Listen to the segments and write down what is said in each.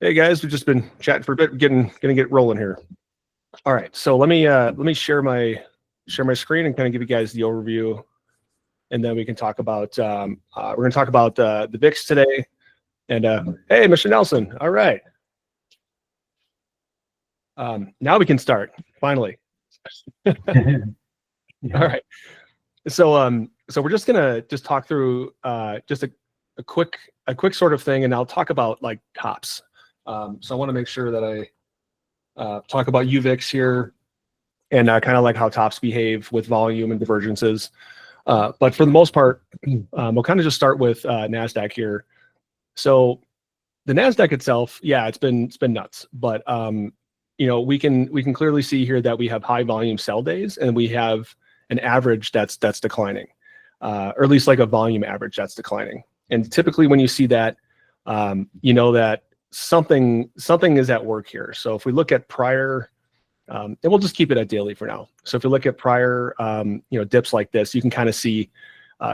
Hey guys, we've just been chatting for a bit, gonna get rolling here. All right, so let me share my screen and kind of give you guys the overview, and then we can talk about we're gonna talk about the VIX today. And hey, Mr. Nelson. All right, now we can start finally. All right, so we're just gonna talk through just a quick sort of thing, and I'll talk about like tops. So I want to make sure that I talk about UVIX here and kind of like how tops behave with volume and divergences. But for the most part, we'll kind of just start with Nasdaq here. So the Nasdaq itself, yeah, it's been nuts, but you know, we can clearly see here that we have high volume sell days and we have an average that's declining, or at least like a volume average that's declining. And typically when you see that, you know that something is at work here. So if we look at prior, and we'll just keep it at daily for now. So if you look at prior, you know, dips like this, you can kind of see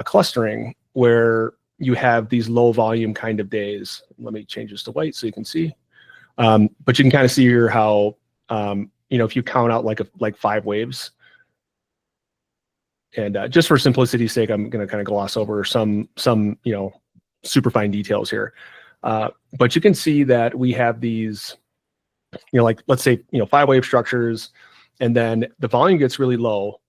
clustering where you have these low volume kind of days. Let me change this to white so you can see. But you can kind of see here how, you know, if you count out like 5 waves, and just for simplicity's sake, I'm going to kind of gloss over some you know, super fine details here. But you can see that we have these, you know, like let's say, you know, 5-wave structures, and then the volume gets really low.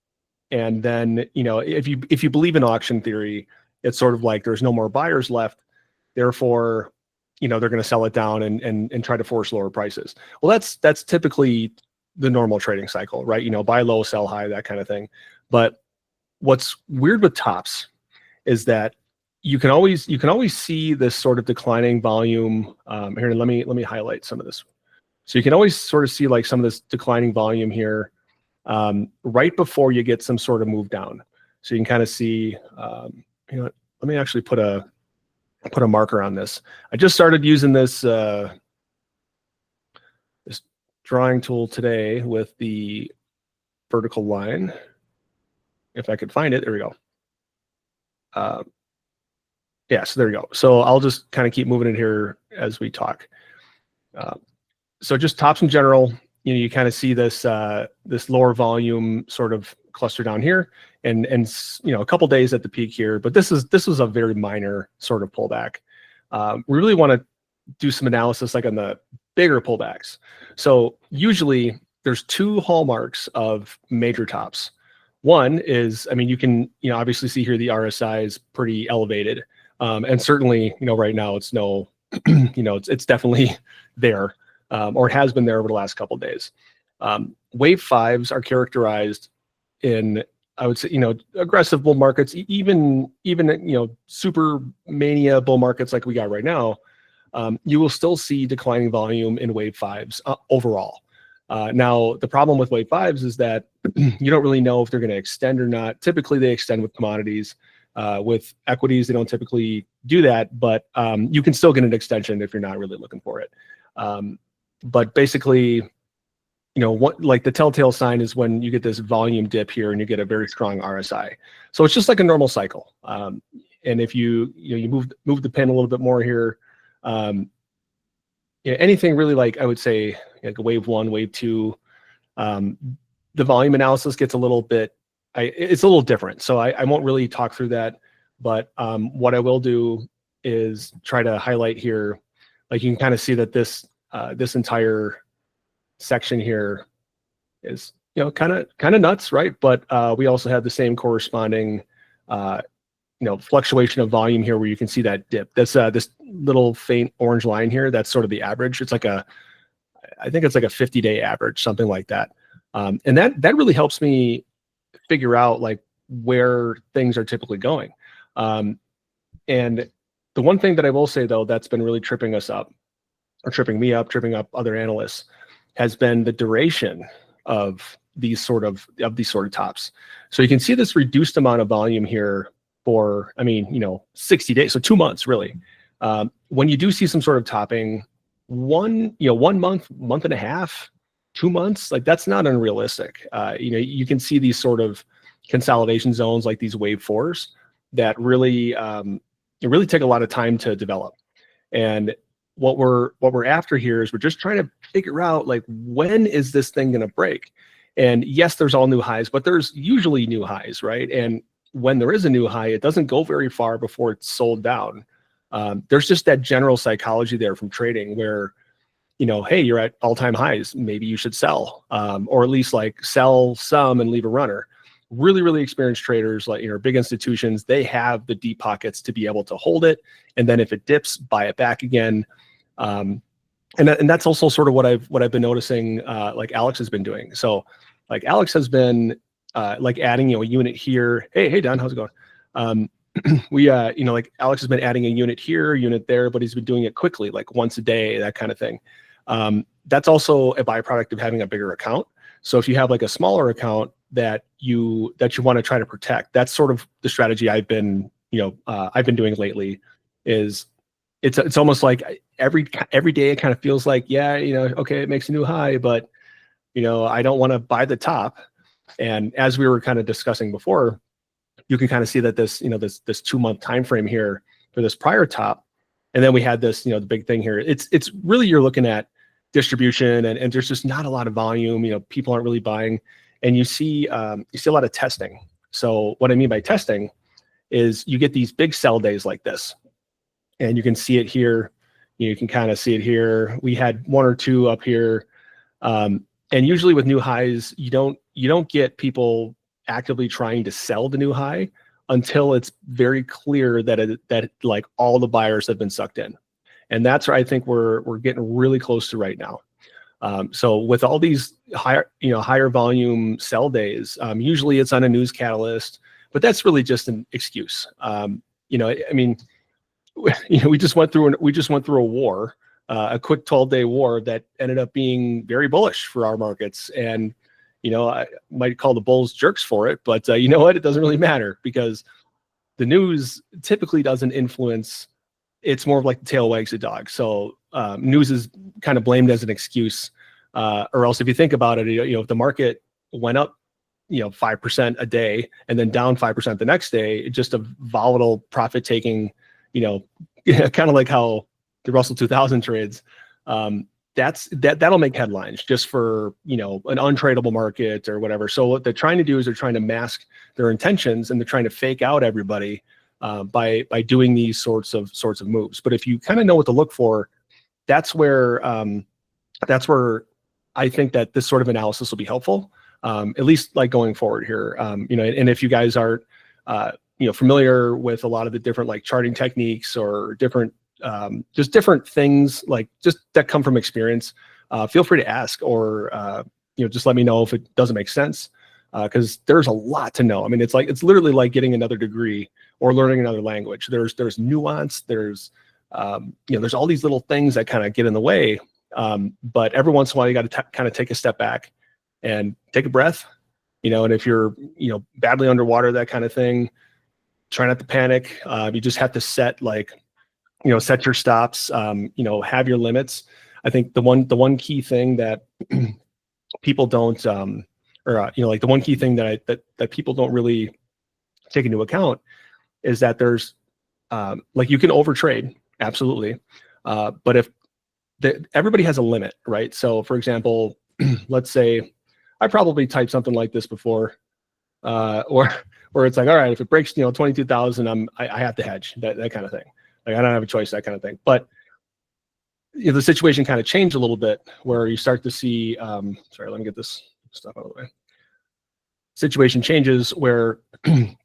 And then, you know, if you believe in auction theory, it's sort of like there's no more buyers left. Therefore, you know, they're going to sell it down and try to force lower prices. Well, that's typically the normal trading cycle, right? You know, buy low, sell high, that kind of thing. But what's weird with tops is that you can always see this sort of declining volume. Here, let me highlight some of this. So you can always sort of see like some of this declining volume here right before you get some sort of move down. So you can kind of see, you know, let me actually put a marker on this. I just started using this this drawing tool today with the vertical line. If I could find it, there we go. Yeah, so there you go. So I'll just kind of keep moving it here as we talk. So just tops in general, you know, you kind of see this this lower volume sort of cluster down here, and you know, a couple days at the peak here. But this was a very minor sort of pullback. We really want to do some analysis like on the bigger pullbacks. So usually there's 2 hallmarks of major tops. One is, I mean, you can, you know, obviously see here the RSI is pretty elevated. And certainly, you know, right now it's no, you know, it's definitely there, or it has been there over the last couple of days. Wave 5s are characterized in, I would say, you know, aggressive bull markets, even you know, super mania bull markets like we got right now. You will still see declining volume in wave 5s overall. Now, the problem with wave 5s is that you don't really know if they're going to extend or not. Typically, they extend with commodities. With equities, they don't typically do that, but you can still get an extension if you're not really looking for it. But basically, you know, what like the telltale sign is when you get this volume dip here and you get a very strong RSI. So it's just like a normal cycle. And if you move the pin a little bit more here, yeah, anything really like I would say like a wave 1, wave 2, the volume analysis gets a little bit. It's a little different, so I won't really talk through that. But what I will do is try to highlight here, like you can kind of see that this this entire section here is, you know, kind of nuts, right? But we also have the same corresponding, you know, fluctuation of volume here, where you can see that dip. This this little faint orange line here, that's sort of the average. It's like I think it's like a 50-day average, something like that. And that really helps me figure out like where things are typically going. And the one thing that I will say though, that's been really tripping us up, or tripping me up, tripping up other analysts, has been the duration of these sort of tops. So you can see this reduced amount of volume here for, I mean, you know, 60 days, so 2 months really. When you do see some sort of topping, 1 month, month and a half, 2 months, like that's not unrealistic. You know, you can see these sort of consolidation zones like these wave 4s that really, it really take a lot of time to develop. And what we're after here is we're just trying to figure out, like, when is this thing going to break? And yes, there's all new highs, but there's usually new highs, right? And when there is a new high, it doesn't go very far before it's sold down. There's just that general psychology there from trading where, hey, you're at all-time highs. Maybe you should sell, or at least like sell some and leave a runner. Really, really experienced traders, like, big institutions, they have the deep pockets to be able to hold it. And then if it dips, buy it back again. And that's also sort of what I've been noticing, like Alex has been doing. So like Alex has been like adding, a unit here. Hey, Don, how's it going? We, like Alex has been adding a unit here, a unit there, but he's been doing it quickly, like once a day, that kind of thing. That's also a byproduct of having a bigger account. So if you have like a smaller account that you want to try to protect, that's sort of the strategy I've been doing lately. Is it's almost like every day it kind of feels like, okay, it makes a new high, but I don't want to buy the top. And as we were kind of discussing before, you can kind of see that this 2-month time frame here for this prior top, and then we had this, the big thing here. It's really, you're looking at distribution, and there's just not a lot of volume. People aren't really buying, and you see a lot of testing. So what I mean by testing is you get these big sell days like this, and you can see it here. You can kind of see it here. We had one or two up here, and usually with new highs, you don't get people actively trying to sell the new high until it's very clear that like all the buyers have been sucked in. And that's where I think we're getting really close to right now. So with all these higher volume sell days, usually it's on a news catalyst, but that's really just an excuse. I mean, we just went through a war, a quick 12-day war that ended up being very bullish for our markets. And I might call the bulls jerks for it, but you know what? It doesn't really matter, because the news typically doesn't influence. It's more of like the tail wags the dog. So news is kind of blamed as an excuse, or else if you think about it, if the market went up, 5% a day and then down 5% the next day, it's just a volatile profit taking, kind of like how the Russell 2000 trades. That'll make headlines just for, an untradeable market or whatever. So what they're trying to do is they're trying to mask their intentions, and they're trying to fake out everybody by doing these sorts of moves. But if you kind of know what to look for, that's where I think that this sort of analysis will be helpful, at least like going forward here. And if you guys aren't familiar with a lot of the different like charting techniques or different just different things like just that come from experience, feel free to ask, or just let me know if it doesn't make sense, because there's a lot to know. I mean, it's literally like getting another degree or learning another language. There's nuance, there's all these little things that kind of get in the way, but every once in a while you got to kind of take a step back and take a breath, and if you're badly underwater, that kind of thing, try not to panic. You just have to set set your stops, have your limits. I think the one key thing that people don't, like the one key thing that people don't really take into account is that there's, like, you can overtrade, absolutely. But if everybody has a limit, right? So for example, let's say I probably typed something like this before, or it's like, all right, if it breaks, 22,000, I have to hedge, that kind of thing. Like, I don't have a choice, that kind of thing. But the situation kind of changed a little bit where you start to see, sorry, let me get this stuff out of the way. Situation changes where, I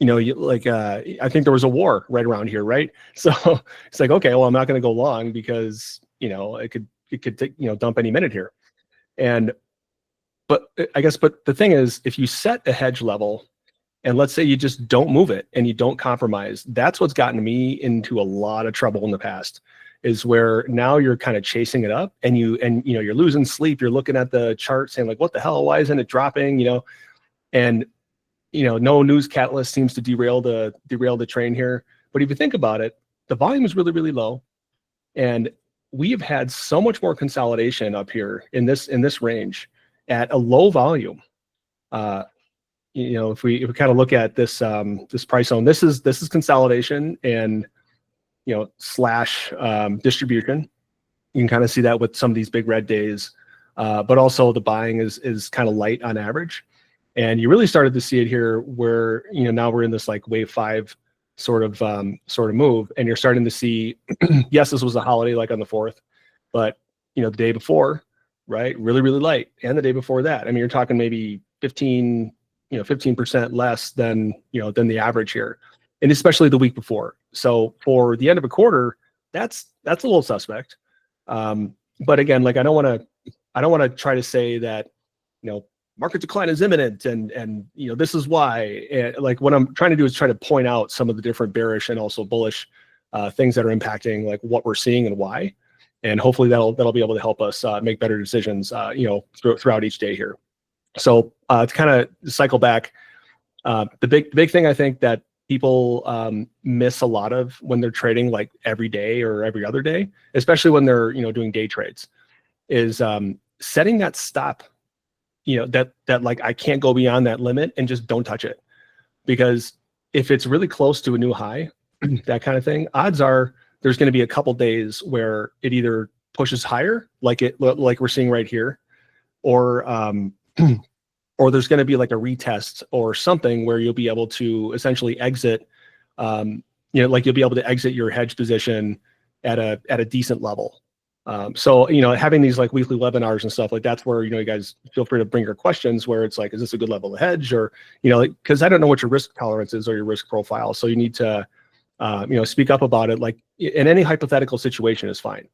think there was a war right around here, right? So it's like, okay, well, I'm not going to go long because, it could take, dump any minute here. But the thing is, if you set a hedge level, and let's say you just don't move it and you don't compromise, that's what's gotten me into a lot of trouble in the past, is where now you're kind of chasing it up and you're losing sleep. You're looking at the chart saying like, what the hell, why isn't it dropping? And no news catalyst seems to derail the train here. But if you think about it, the volume is really, really low. And we have had so much more consolidation up here in this range at a low volume. If we kind of look at this this price zone, this is consolidation, and slash distribution. You can kind of see that with some of these big red days, but also the buying is kind of light on average. And you really started to see it here where, now we're in this like wave 5 sort of move, and you're starting to see, yes, this was a holiday like on the 4th, but the day before, right, really, really light. And the day before that, I mean, you're talking maybe 15% less than the average here, and especially the week before. So for the end of a quarter, that's a little suspect. But again, like I don't want to try to say that market decline is imminent and this is why. And like what I'm trying to do is try to point out some of the different bearish and also bullish things that are impacting like what we're seeing and why, and hopefully that'll be able to help us make better decisions throughout each day here. So to kind of cycle back, the big thing I think that people miss a lot of when they're trading like every day or every other day, especially when they're doing day trades, is setting that stop. That like I can't go beyond that limit and just don't touch it, because if it's really close to a new high, that kind of thing, odds are there's going to be a couple days where it either pushes higher, like we're seeing right here, or or there's going to be like a retest or something where you'll be able to essentially exit, like you'll be able to exit your hedge position at a decent level. So, having these like weekly webinars and stuff like that's where, you guys feel free to bring your questions where it's like, is this a good level to hedge? Or, cause I don't know what your risk tolerance is or your risk profile. So you need to, speak up about it. Like in any hypothetical situation is fine.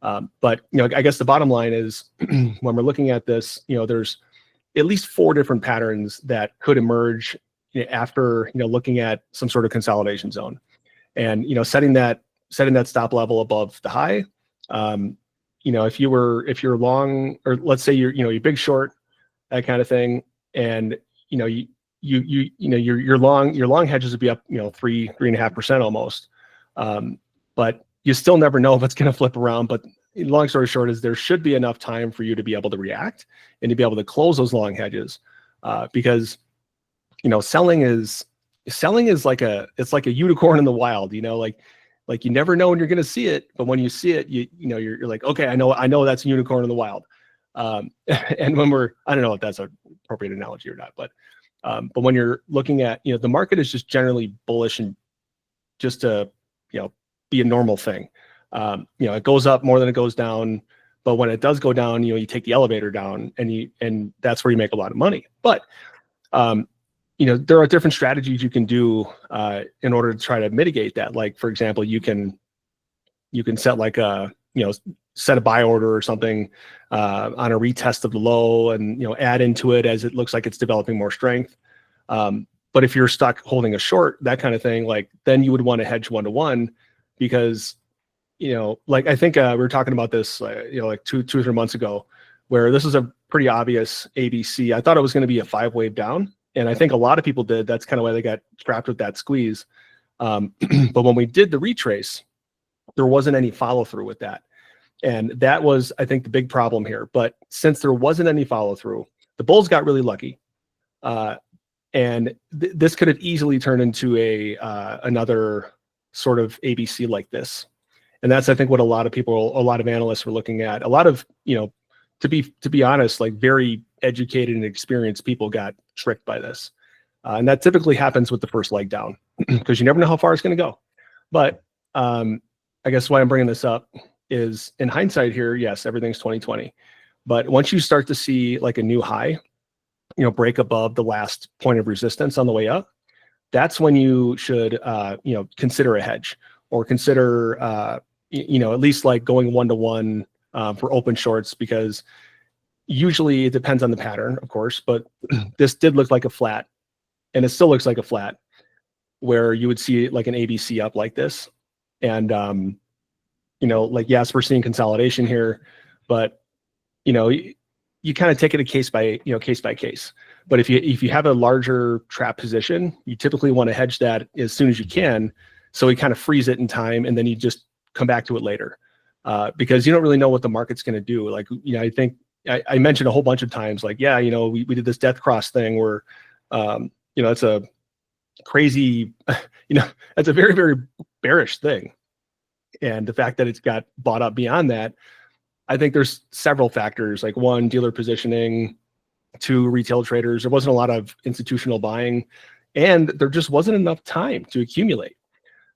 But, I guess the bottom line is when we're looking at this, there's at least 4 different patterns that could emerge after, looking at some sort of consolidation zone, and, setting that stop level above the high. If you're long, or let's say you're big short, that kind of thing, and your long hedges would be up 3.5% almost, but you still never know if it's going to flip around. But long story short is there should be enough time for you to be able to react and to be able to close those long hedges, because selling is like it's like a unicorn in the wild. Like you never know when you're going to see it, but when you see it, you're like, okay, I know that's a unicorn in the wild. And when I don't know if that's an appropriate analogy or not, but when you're looking at, the market is just generally bullish and just to, be a normal thing. It goes up more than it goes down, but when it does go down, you take the elevator down and that's where you make a lot of money. But, there are different strategies you can do in order to try to mitigate that. Like, for example, you can set like set a buy order or something on a retest of the low, and add into it as it looks like it's developing more strength. But if you're stuck holding a short, that kind of thing, like then you would want to hedge 1-to-1, because like I think we were talking about this like 2 or 3 months ago, where this is a pretty obvious ABC. I thought it was going to be a 5-wave down. And I think a lot of people did. That's kind of why they got trapped with that squeeze. But when we did the retrace, there wasn't any follow through with that. And that was, I think, the big problem here. But since there wasn't any follow through, the bulls got really lucky. And this could have easily turned into another sort of ABC like this. And that's, I think, what a lot of analysts were looking at. A lot of, to be honest, like very educated and experienced people got tricked by this. And that typically happens with the first leg down because you never know how far it's going to go. But I guess why I'm bringing this up is, in hindsight here, yes, everything's 2020. But once you start to see like a new high, break above the last point of resistance on the way up, that's when you should, consider a hedge, or consider, at least like going 1-to-1 for open shorts, because usually it depends on the pattern, of course, but this did look like a flat, and it still looks like a flat, where you would see like an ABC up like this. And, like, yes, we're seeing consolidation here, but, you kind of take it case by case. But if you have a larger trap position, you typically want to hedge that as soon as you can. So you kind of freeze it in time, and then you just come back to it later, because you don't really know what the market's going to do. Like, I think I mentioned a whole bunch of times, like, yeah, we did this death cross thing where, it's a crazy, that's a very, very bearish thing. And the fact that it's got bought up beyond that, I think there's several factors, like one, dealer positioning, two, retail traders. There wasn't a lot of institutional buying, and there just wasn't enough time to accumulate.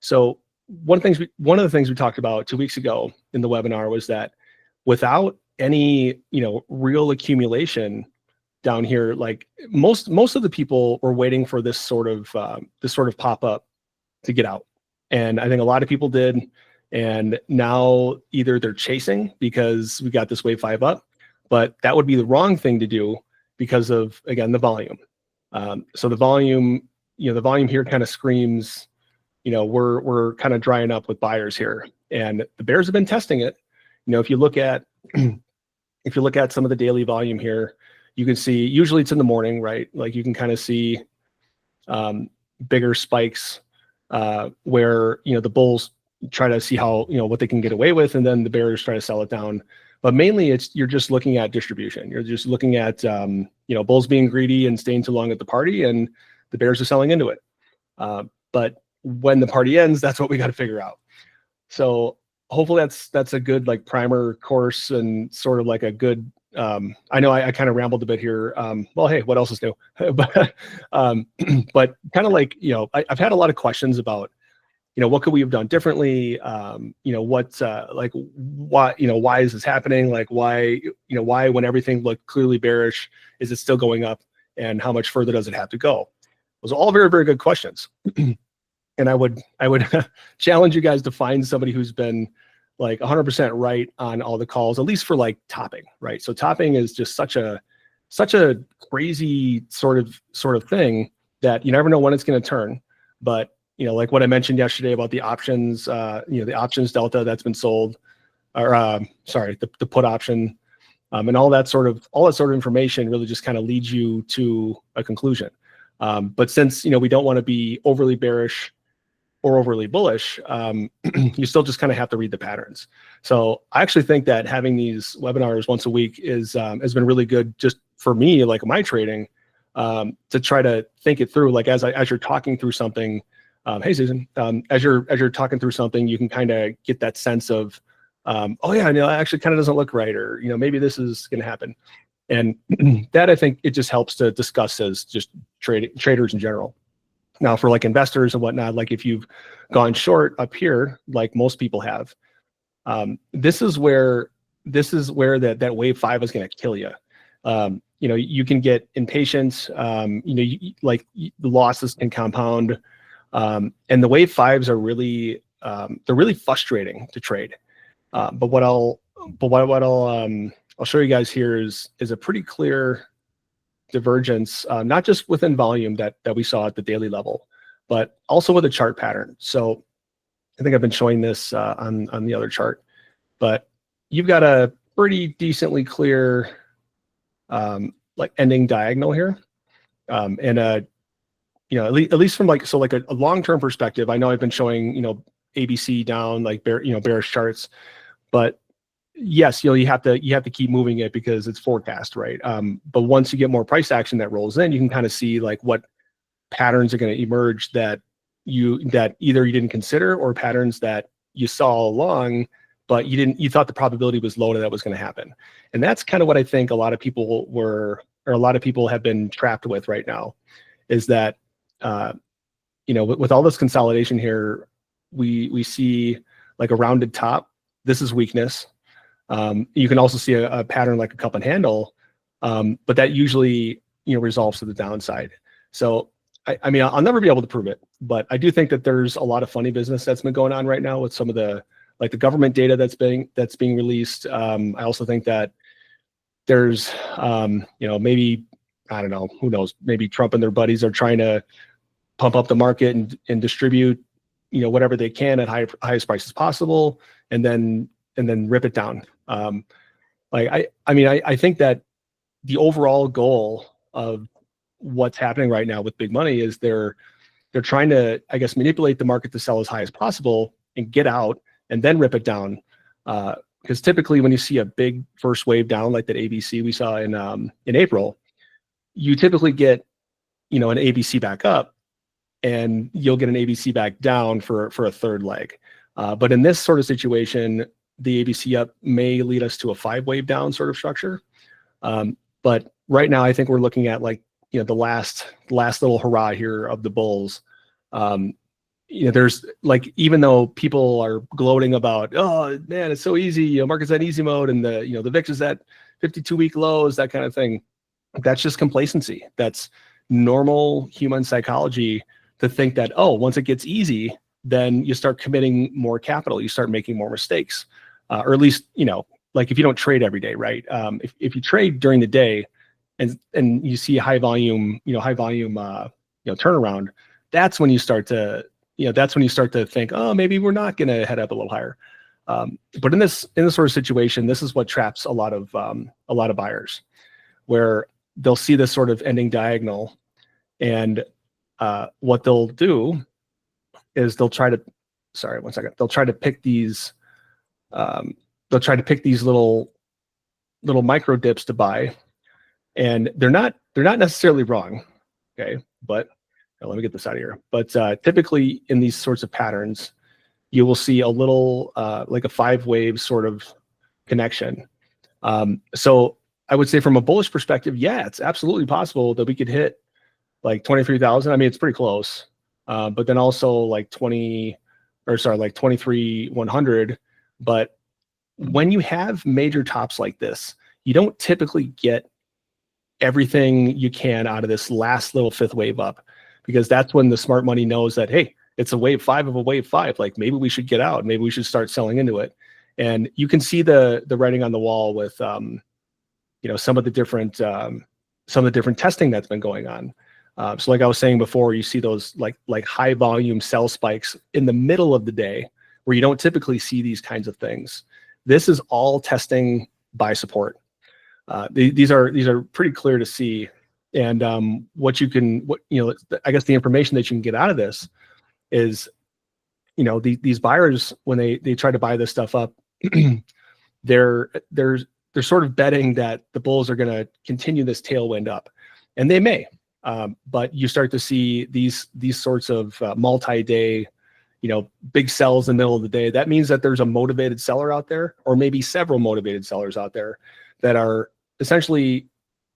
So one of the things we talked about 2 weeks ago in the webinar was that without any, real accumulation down here, like most of the people were waiting for this sort of pop up to get out. And I think a lot of people did. And now either they're chasing because we got this wave 5 up, but that would be the wrong thing to do because of, again, the volume. So the volume here kind of screams, we're kind of drying up with buyers here, and the bears have been testing it. If you look at some of the daily volume here, you can see usually it's in the morning, right? Like you can kind of see bigger spikes where the bulls try to see how what they can get away with, and then the bears try to sell it down. But mainly you're just looking at distribution. You're just looking at bulls being greedy and staying too long at the party, and the bears are selling into it. But when the party ends, that's what we got to figure out. So hopefully that's a good like primer course and sort of like a good. I know I kind of rambled a bit here. Well, hey, what else is new? but kind of like I've had a lot of questions about what could we have done differently? Why is this happening? Like why when everything looked clearly bearish, is it still going up? And how much further does it have to go? Those are all very, very good questions. And I would challenge you guys to find somebody who's been like 100% right on all the calls, at least for like topping, right? So topping is just such a crazy sort of thing that you never know when it's going to turn. But like what I mentioned yesterday about the options, the options delta that's been sold, or the put option, and all that sort of information really just kind of leads you to a conclusion. But since we don't want to be overly bearish or overly bullish, you still just kind of have to read the patterns. So I actually think that having these webinars once a week has been really good just for me, like my trading, to try to think it through. Like as you're talking through something. Hey, Susan, as you're talking through something, you can kind of get that sense of, oh yeah, it actually kind of doesn't look right, or maybe this is going to happen, and that I think it just helps to discuss as just traders in general. Now, for like investors and whatnot, like if you've gone short up here, like most people have, this is where that wave 5 is going to kill you. You can get impatient. Like the losses can compound. And the wave 5s are really they're really frustrating to trade. But what I'll show you guys here is a pretty clear divergence, not just within volume that we saw at the daily level, but also with a chart pattern. So I think I've been showing this on the other chart, but you've got a pretty decently clear like ending diagonal here, and at least from like a long-term perspective. I know I've been showing ABC down, like bearish charts, but yes, you have to keep moving it because it's forecast, right? But once you get more price action that rolls in, you can kind of see like what patterns are going to emerge that either you didn't consider, or patterns that you saw all along, but you thought the probability was low that was going to happen. And that's kind of what I think a lot of people have been trapped with right now, is that with all this consolidation here, we see like a rounded top. This is weakness. You can also see a pattern like a cup and handle, but that usually resolves to the downside. So I mean, I'll never be able to prove it, but I do think that there's a lot of funny business that's been going on right now with some of the government data that's being released. I also think that there's maybe, I don't know, who knows, maybe Trump and their buddies are trying to pump up the market and distribute whatever they can at highest prices possible, and then rip it down. I think that the overall goal of what's happening right now with big money is they're trying to, I guess, manipulate the market to sell as high as possible and get out and then rip it down. Because typically when you see a big first wave down like that ABC we saw in April, you typically get an ABC back up, and you'll get an ABC back down for a third leg. But in this sort of situation, the ABC up may lead us to a 5-wave down sort of structure. But right now, I think we're looking at like, the last little hurrah here of the bulls. There's like, even though people are gloating about, oh man, it's so easy, market's at easy mode, and the VIX is at 52-week lows, that kind of thing. That's just complacency. That's normal human psychology to think that, oh, once it gets easy, then you start committing more capital, you start making more mistakes, or at least, like if you don't trade every day, right? If you trade during the day and you see high volume turnaround, that's when you start to think, oh, maybe we're not going to head up a little higher. But in this sort of situation, this is what traps a lot of buyers, where they'll see this sort of ending diagonal, and what they'll do is they'll try to pick these little micro dips to buy, and they're not necessarily wrong, okay? But let me get this out of here. But typically in these sorts of patterns, you will see a little like a 5-wave sort of connection. So I would say from a bullish perspective, yeah, it's absolutely possible that we could hit like 23,000. I mean, it's pretty close. But then also like 23,100. But when you have major tops like this, you don't typically get everything you can out of this last little 5th wave up, because that's when the smart money knows that, hey, it's a wave 5 of a wave 5. Like maybe we should get out. Maybe we should start selling into it. And you can see the writing on the wall with some of the different testing that's been going on. So like I was saying before, you see those like high volume sell spikes in the middle of the day where you don't typically see these kinds of things. This is all testing buy support. These are pretty clear to see. And I guess the information that you can get out of this is, these buyers, when they try to buy this stuff up, they're sort of betting that the bulls are going to continue this tailwind up, and they may. But you start to see these sorts of multi-day, big sells in the middle of the day. That means that there's a motivated seller out there, or maybe several motivated sellers out there that are essentially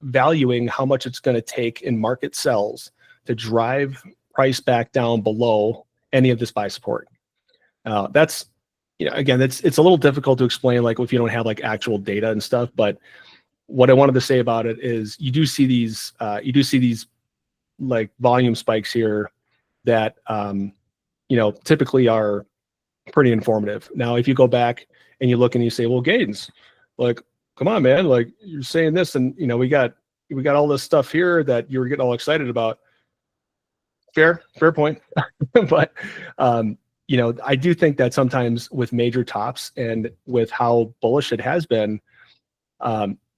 valuing how much it's going to take in market sells to drive price back down below any of this buy support. That's, again, it's a little difficult to explain, like if you don't have like actual data and stuff. But what I wanted to say about it is you do see these like volume spikes here that, typically are pretty informative. Now, if you go back and you look and you say, well, Gaines, like, come on, man, like you're saying this, and we got all this stuff here that you were getting all excited about. Fair point. But I do think that sometimes with major tops and with how bullish it has been,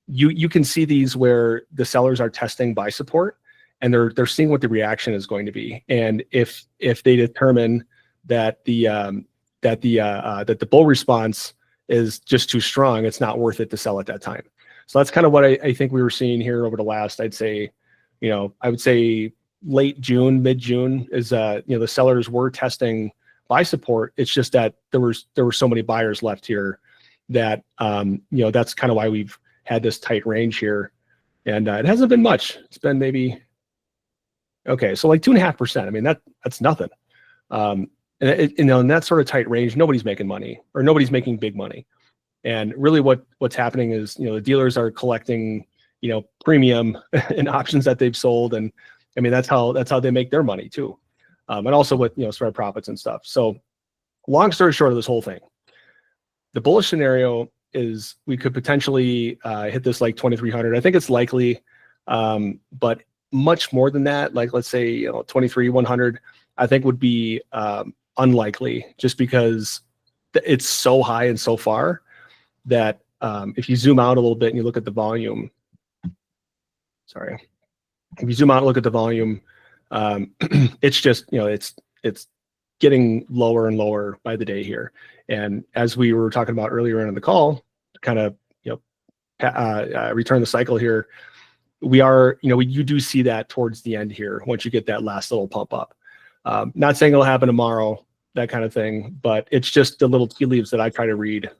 you can see these where the sellers are testing buy support, and they're seeing what the reaction is going to be. And if they determine that the bull response is just too strong, it's not worth it to sell at that time. So that's kind of what I think we were seeing here over the last, I'd say, I would say late June, mid-June, is the sellers were testing buy support. It's just that there were so many buyers left here that that's kind of why we've had this tight range here. And it hasn't been much. It's been maybe, okay, so like 2.5%. I mean, that's nothing. And in that sort of tight range, nobody's making money, or nobody's making big money. And really what's happening is, the dealers are collecting, premium in options that they've sold. And I mean, that's how they make their money too. And also with, spread profits and stuff. So long story short of this whole thing, the bullish scenario is we could potentially hit this like 2,300. I think it's likely, but much more than that, like let's say 23,100, I think would be unlikely, just because it's so high and so far that if you zoom out a little bit and you look at the volume, if you zoom out and look at the volume, it's just, it's getting lower and lower by the day here. And as we were talking about earlier in the call, kind of, return the cycle here, you do see that towards the end here, once you get that last little pump up. Not saying it'll happen tomorrow, that kind of thing. But it's just the little tea leaves that I try to read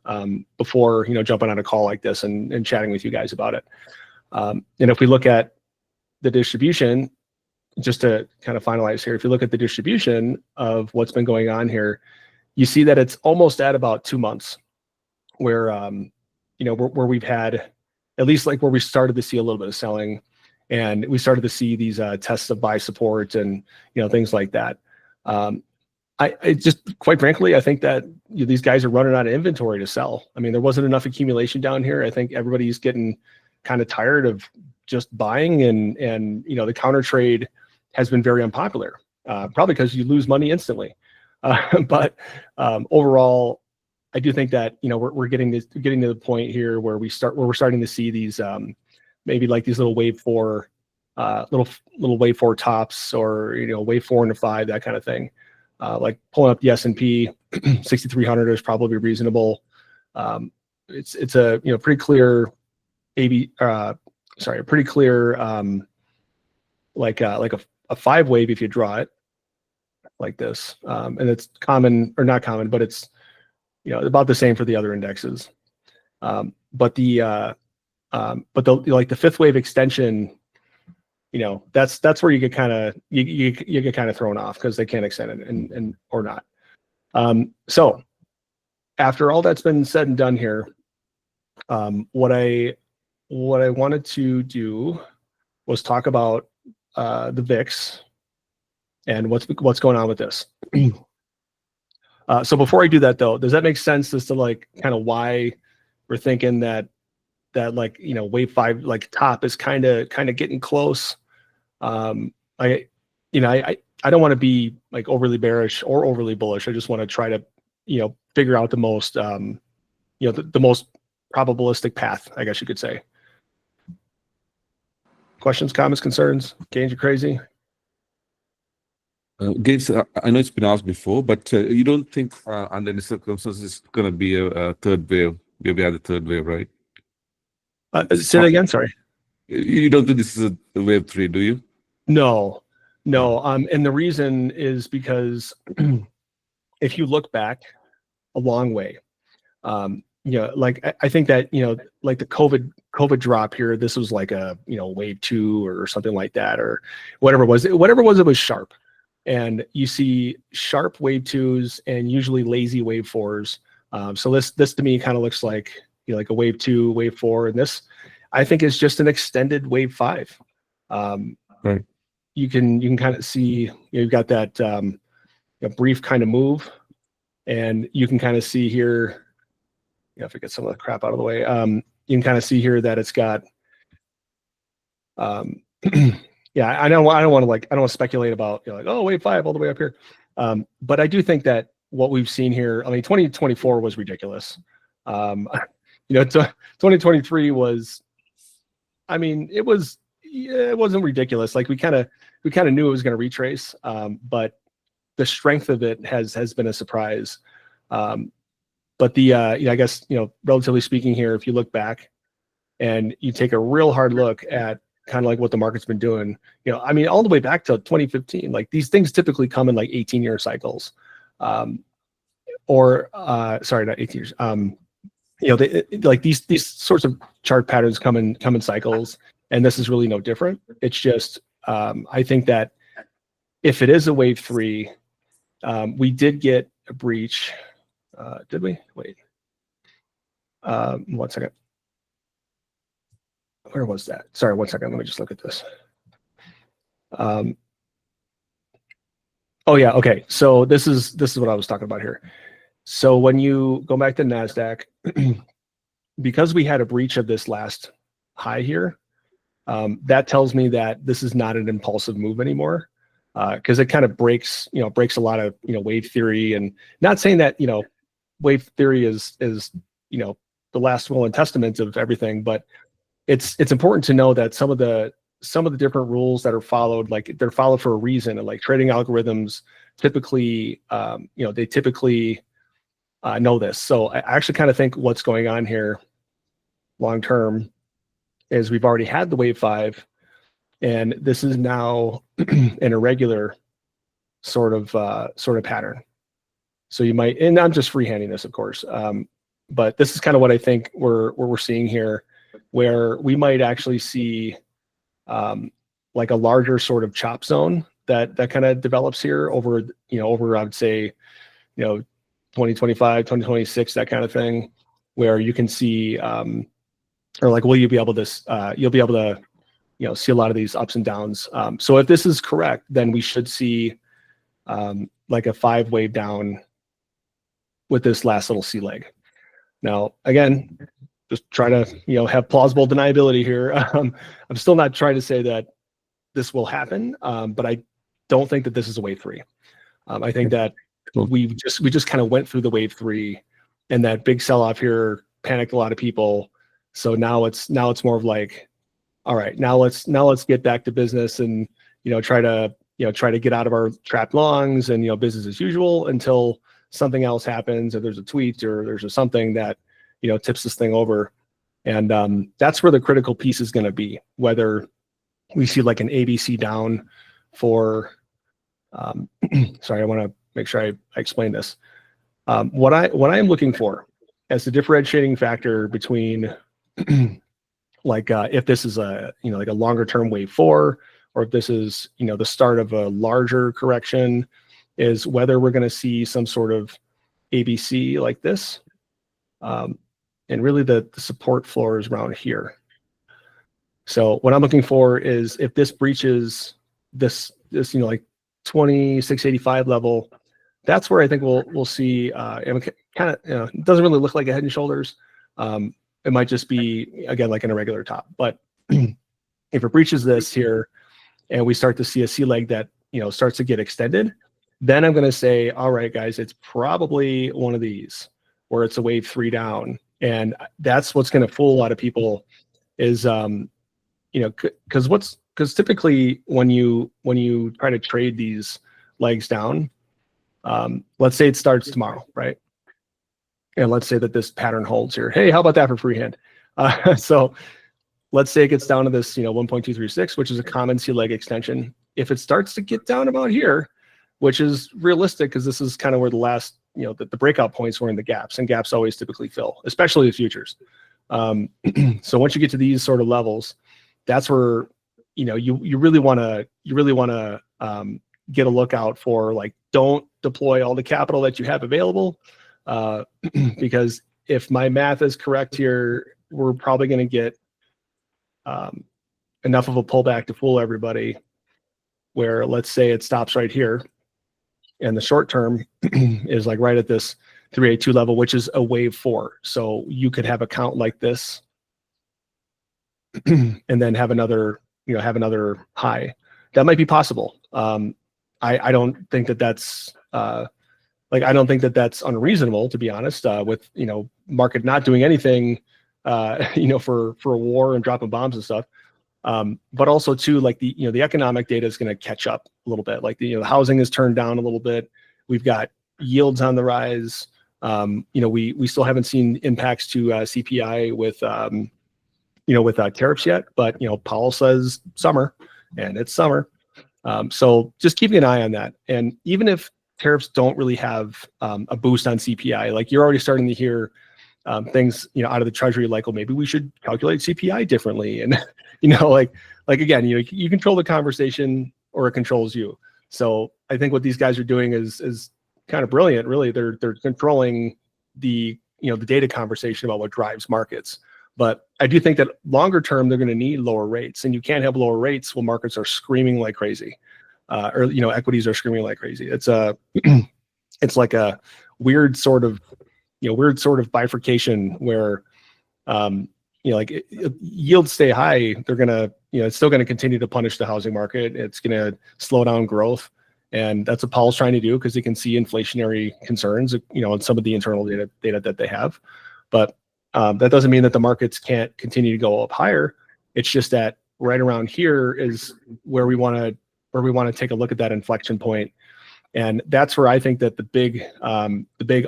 before jumping on a call like this and chatting with you guys about it. And if we look at the distribution, just to kind of finalize here, if you look at the distribution of what's been going on here, you see that it's almost at about 2 months where where we've had, at least like where we started to see a little bit of selling, and we started to see these tests of buy support and things like that. I just, quite frankly, I think that these guys are running out of inventory to sell. I mean, there wasn't enough accumulation down here. I think everybody's getting kind of tired of just buying, and the counter trade has been very unpopular, probably because you lose money instantly. But overall, I do think that we're getting to the point here where we're starting to see these maybe like these little wave 4 little wave 4 tops, or wave 4 into 5, that kind of thing. Like pulling up the S&P 6,300 is probably reasonable. It's a pretty clear a pretty clear like a 5 wave if you draw it like this, and it's common, or not common, but it's about the same for the other indexes. But the like the 5th wave extension, that's where you get kind of you get kind of thrown off, because they can't extend it and or not. So after all that's been said and done here, what I wanted to do was talk about the VIX and what's going on with this. So before I do that, though, does that make sense as to like kind of why we're thinking that like wave 5 like top is kind of getting close? I don't want to be like overly bearish or overly bullish. I just want to try to figure out the most the most probabilistic path, I guess you could say. Questions, comments, concerns? Gaines, you crazy? Gaines, I know it's been asked before, but you don't think under any circumstances it's going to be a third wave? Maybe had a third wave, right? Say that again. Sorry. You don't think this is a wave 3, do you? No. And the reason is because if you look back a long way, like I think that like the COVID drop here, this was like a wave 2 or something like that, or whatever it was. It was sharp, and you see sharp wave 2s and usually lazy wave 4s. So this to me kind of looks like like a wave 2, wave 4, and this I think is just an extended wave 5. Right. You can kind of see you've got that brief kind of move, and you can kind of see here. If I get some of the crap out of the way, you can kind of see here that it's got. Yeah, I don't want to speculate about like, oh, wave 5 all the way up here, but I do think that what we've seen here, I mean, 2024 was ridiculous. 2023 was, I mean, it wasn't ridiculous. Like we kind of knew it was going to retrace, but the strength of it has been a surprise. But I guess relatively speaking here, if you look back and you take a real hard look at kind of like what the market's been doing, I mean, all the way back to 2015, like these things typically come in like 18-year cycles, or sorry, not 18 years. Like these sorts of chart patterns come in cycles, and this is really no different. It's just I think that if it is a wave 3, we did get a breach. Did we? Wait. 1 second. Where was that? Sorry, 1 second. Let me just look at this. Oh yeah, okay. So this is what I was talking about here. So when you go back to Nasdaq, because we had a breach of this last high here, that tells me that this is not an impulsive move anymore, because it kind of breaks a lot of wave theory. And not saying that wave theory is the last will and testament of everything, but it's important to know that some of the different rules that are followed, like they're followed for a reason. And like trading algorithms typically they typically know this. So I actually kind of think what's going on here long term is we've already had the wave 5, and this is now an irregular sort of pattern. So you might, and I'm just freehanding this, of course. But this is kind of what I think we're seeing here, where we might actually see like a larger sort of chop zone that kind of develops here over, over, I would say, 2025, 2026, that kind of thing, where you can see, or like, will you be able to, you'll be able to, see a lot of these ups and downs. So if this is correct, then we should see like a 5-wave down with this last little C leg. Now, again, just try to, have plausible deniability here. I'm still not trying to say that this will happen, but I don't think that this is a wave 3. I think that we just kind of went through the wave 3, and that big sell-off here panicked a lot of people. So now it's more of like, all right, now let's get back to business and try to get out of our trapped longs and business as usual until something else happens, or there's a tweet, or there's something that tips this thing over. And that's where the critical piece is going to be, whether we see like an ABC down for sorry, I want to make sure I explain this. What I am looking for as the differentiating factor between like if this is a like a longer term wave 4, or if this is the start of a larger correction, is whether we're going to see some sort of ABC like this. And really the support floor is around here. So what I'm looking for is if this breaches this like 2685 level, that's where I think we'll see and kind of it doesn't really look like a head and shoulders. It might just be, again, like an irregular top. But if it breaches this here and we start to see a C leg that starts to get extended, then I'm going to say, all right, guys, it's probably one of these where it's a wave 3 down. And that's what's going to fool a lot of people is, because typically when you try to trade these legs down, let's say it starts tomorrow, right? And let's say that this pattern holds here. Hey, how about that for freehand? So let's say it gets down to this, 1.236, which is a common C leg extension. If it starts to get down about here, which is realistic because this is kind of where the last, the breakout points were in the gaps, and gaps always typically fill, especially the futures. So once you get to these sort of levels, that's where, you really want to get a lookout for, like, don't deploy all the capital that you have available. Because if my math is correct here, we're probably going to get enough of a pullback to fool everybody, where let's say it stops right here and the short term is like right at this 382 level, which is a wave 4. So you could have a count like this and then have another high. That might be possible. I don't think that that's I don't think that that's unreasonable, to be honest, with, market not doing anything, for a war and dropping bombs and stuff. But also too, like the economic data is going to catch up a little bit. Like the housing is turned down a little bit. We've got yields on the rise. We still haven't seen impacts to CPI with tariffs yet, but Powell says summer, and it's summer. So just keeping an eye on that. And even if tariffs don't really have a boost on CPI, like you're already starting to hear things, out of the Treasury, like, well, maybe we should calculate CPI differently. And, like again, you control the conversation or it controls you. So I think what these guys are doing is kind of brilliant. Really, they're controlling the data conversation about what drives markets. But I do think that longer term, they're going to need lower rates, and you can't have lower rates when markets are screaming like crazy. Or equities are screaming like crazy. It's it's like a weird sort of bifurcation where like yields stay high, they're gonna it's still gonna continue to punish the housing market. It's gonna slow down growth, and that's what Powell's trying to do because he can see inflationary concerns, in some of the internal data that they have. But that doesn't mean that the markets can't continue to go up higher. It's just that right around here is where we want to take a look at that inflection point. And that's where I think that the big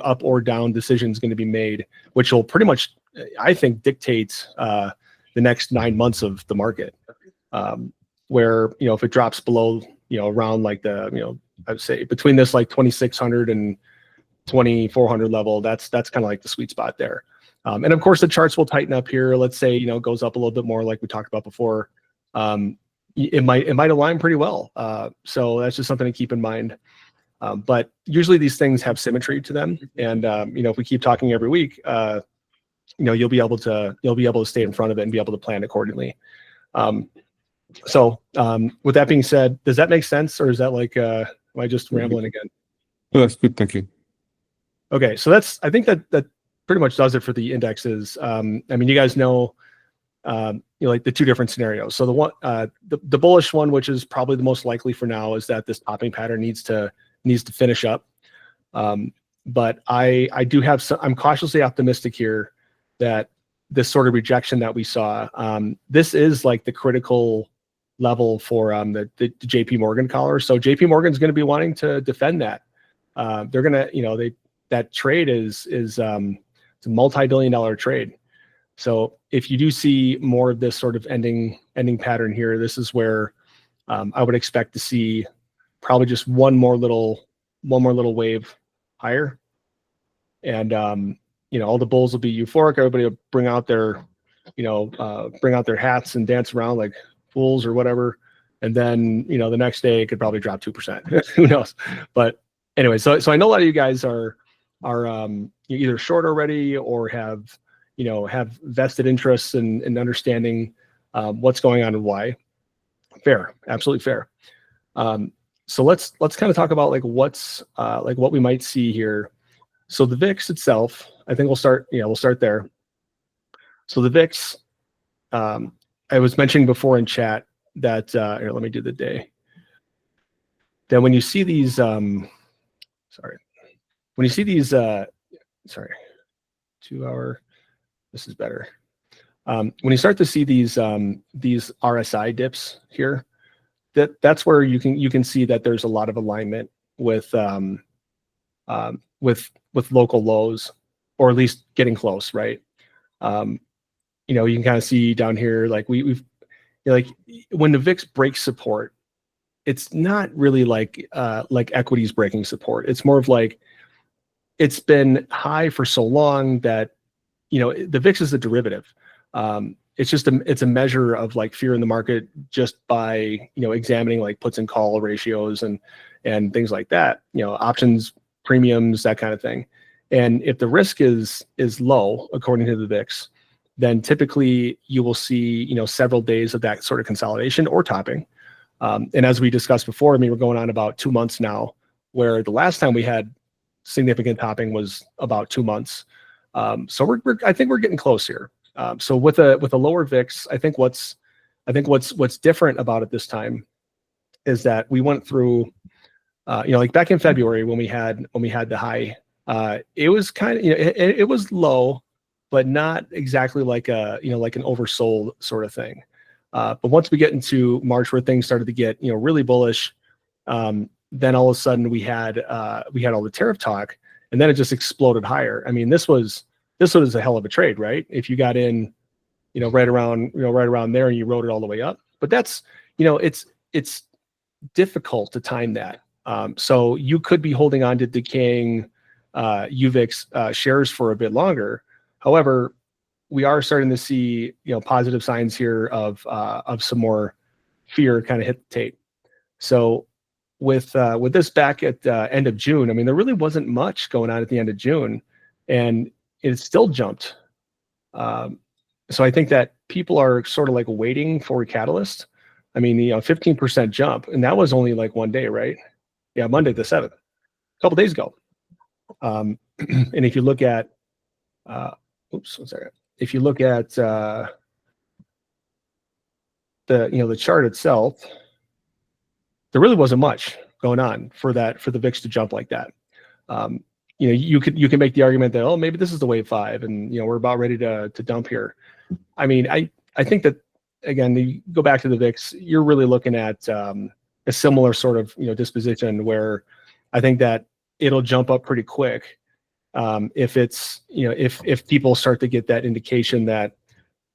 up or down decision is going to be made, which will pretty much, I think, dictate the next 9 months of the market. Where, if it drops below, around like the, I would say between this like 2600 and 2,400 level. That's kind of like the sweet spot there. And of course, the charts will tighten up here. Let's say, you know, it goes up a little bit more, like we talked about before. It might align pretty well. So that's just something to keep in mind. But usually these things have symmetry to them, and you know, if we keep talking every week, you know, you'll be able to stay in front of it and be able to plan accordingly. So with that being said, does that make sense, or is that like am I just rambling again? Oh, that's good. Thank you. Okay, so I think that pretty much does it for the indexes. I mean, you guys know, you know, like the two different scenarios. So the one, the bullish one, which is probably the most likely for now, is that this topping pattern needs to finish up. But I do have some. I'm cautiously optimistic here that this sort of rejection that we saw, this is like the critical level for the JP Morgan collar. So JP Morgan's going to be wanting to defend that. They're going to, you know, that trade is it's a multi-billion-dollar trade. So if you do see more of this sort of ending pattern here, this is where I would expect to see probably just one more little wave higher, and you know, all the bulls will be euphoric. Everybody will bring out their hats and dance around like fools or whatever, and then, you know, the next day it could probably drop 2%. Who knows? But anyway, so I know a lot of you guys are either short already or have vested interests in understanding what's going on and why. Fair, absolutely fair. So let's kind of talk about like what's like what we might see here. So the VIX itself, I think we'll start there. So the VIX, I was mentioning before in chat that here, let me do the day. Then when you see these, when you see these, 2 hour, this is better. When you start to see these RSI dips here, that's where you can see that there's a lot of alignment with local lows, or at least getting close, right? You know, you can kind of see down here, like we've, you know, like when the VIX breaks support, it's not really like equities breaking support. It's more of like, it's been high for so long that, you know, the VIX is a derivative. It's just it's a measure of like fear in the market just by, you know, examining like puts and call ratios and things like that, you know, options, premiums, that kind of thing. And if the risk is low, according to the VIX, then typically you will see, you know, several days of that sort of consolidation or topping. And as we discussed before, I mean, we're going on about 2 months now, where the last time we had significant topping was about 2 months. So I think we're getting close here. So with a lower VIX, I think what's different about it this time is that we went through, you know, like back in February when we had the high, it was kind of, you know, it was low, but not exactly like like an oversold sort of thing. But once we get into March, where things started to get, you know, really bullish, then all of a sudden we had all the tariff talk, and then it just exploded higher. I mean, this was a hell of a trade, right? If you got in, you know, right around there, and you rode it all the way up. But that's, you know, it's difficult to time that. So you could be holding on to decaying UVIX shares for a bit longer. However, we are starting to see, you know, positive signs here of some more fear kind of hit the tape. So with this back at end of June, I mean, there really wasn't much going on at the end of June, and it still jumped. So I think that people are sort of like waiting for a catalyst. I mean, you know, 15% jump, and that was only like one day, right? Yeah, Monday the 7th, a couple days ago. And if you look at, oops, one second. If you look at the chart itself, there really wasn't much going on for the VIX to jump like that. You know, you can make the argument that, oh, maybe this is the wave 5, and, you know, we're about ready to dump here. I mean, I think that, again, you go back to the VIX, you're really looking at a similar sort of, you know, disposition, where I think that it'll jump up pretty quick if it's, you know, if people start to get that indication that,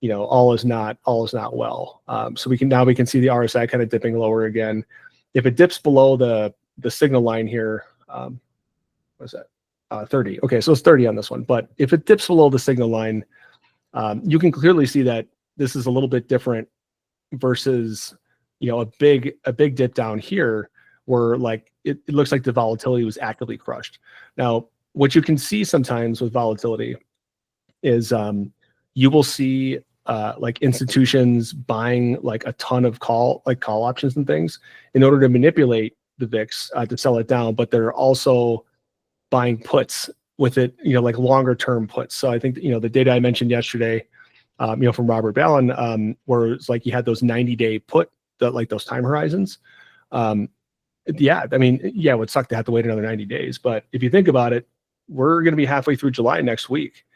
you know, all is not well. So we can see the RSI kind of dipping lower again. If it dips below the signal line here, what is that? 30. Okay, so it's 30 on this one. But if it dips below the signal line, you can clearly see that this is a little bit different versus, a big dip down here where like it looks like the volatility was actively crushed. Now, what you can see sometimes with volatility is you will see like institutions buying like a ton of call options and things in order to manipulate the VIX to sell it down, but they're also buying puts with it, like longer term puts. So I think, the data I mentioned yesterday, from Robert Ballin, where it's like you had those 90-day put, like those time horizons. Yeah, I mean, yeah, it would suck to have to wait another 90 days. But if you think about it, we're going to be halfway through July next week.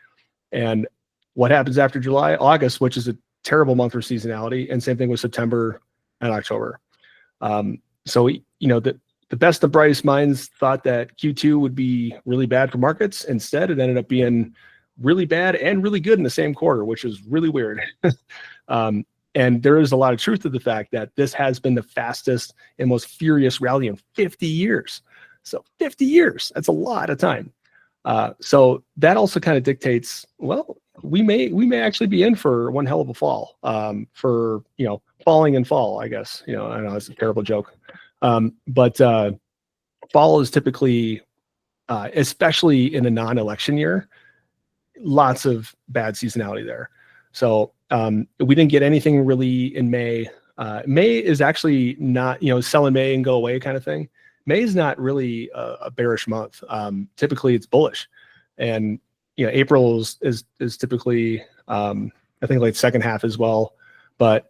And what happens after July? August, which is a terrible month for seasonality, and same thing with September and October. So, the best of brightest minds thought that Q2 would be really bad for markets. Instead, it ended up being really bad and really good in the same quarter, which is really weird. And there is a lot of truth to the fact that this has been the fastest and most furious rally in 50 years. So 50 years, that's a lot of time. So that also kind of dictates, well, we may actually be in for one hell of a fall, for, falling and fall, I guess. I know it's a terrible joke. But fall is typically, especially in a non-election year, lots of bad seasonality there. So we didn't get anything really in May. May is actually not, sell in May and go away kind of thing. May is not really a bearish month. Typically it's bullish. And, April is typically, I think like second half as well. But,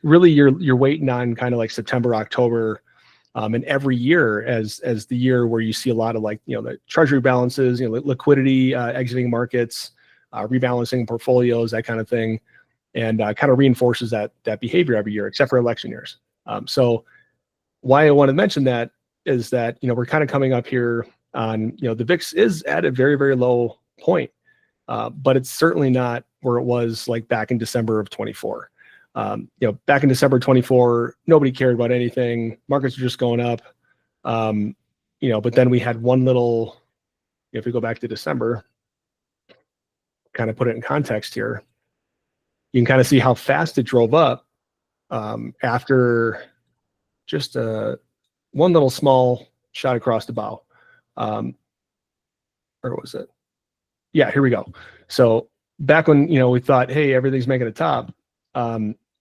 really you're waiting on kind of like September, October, and every year as the year where you see a lot of like, the treasury balances, liquidity, exiting markets, rebalancing portfolios, that kind of thing, and kind of reinforces that behavior every year, except for election years. So why I want to mention that is that, we're kind of coming up here on, the VIX is at a very, very low point, but it's certainly not where it was like back in December of 24. Back in December 24, nobody cared about anything. Markets were just going up. But then we had one little, if we go back to December, kind of put it in context here, you can kind of see how fast it drove up after just one little small shot across the bow. Or was it? Yeah, here we go. So back when, we thought, hey, everything's making a top,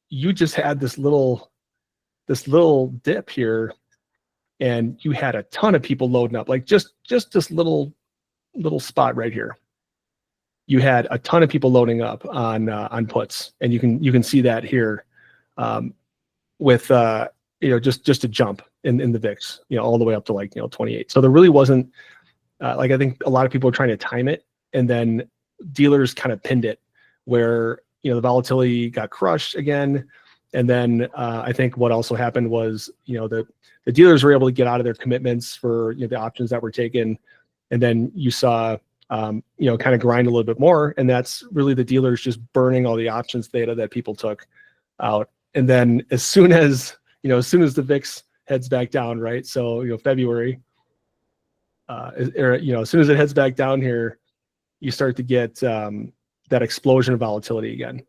you just had this little dip here, and you had a ton of people loading up, like just this little spot right here. You had a ton of people loading up on puts, and you can see that here, with just a jump in the VIX, all the way up to like 28. So there really wasn't like, I think a lot of people are trying to time it, and then dealers kind of pinned it where the volatility got crushed again. And then I think what also happened was, the dealers were able to get out of their commitments for the options that were taken. And then you saw, kind of grind a little bit more. And that's really the dealers just burning all the options data that people took out. And then as soon as the VIX heads back down, right? So, February, as soon as it heads back down here, you start to get that explosion of volatility again.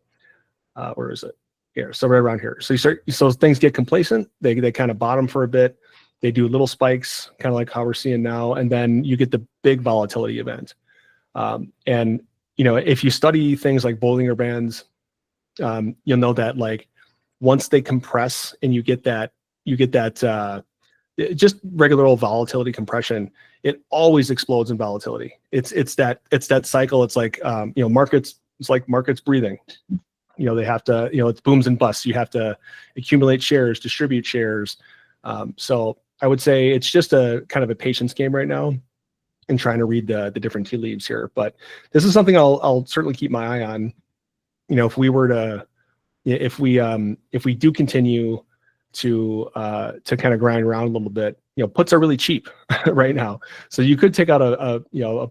Where is it? Here, so right around here. So things get complacent. They kind of bottom for a bit. They do little spikes, kind of like how we're seeing now, and then you get the big volatility event. And if you study things like Bollinger Bands, you'll know that like once they compress and you get that just regular old volatility compression, it always explodes in volatility. It's that cycle. It's like markets. It's like markets breathing. They have to. It's booms and busts. You have to accumulate shares, distribute shares. So I would say it's just a kind of a patience game right now, and trying to read the different tea leaves here. But this is something I'll certainly keep my eye on. If we were to, if we do continue to kind of grind around a little bit, puts are really cheap right now. So you could take out a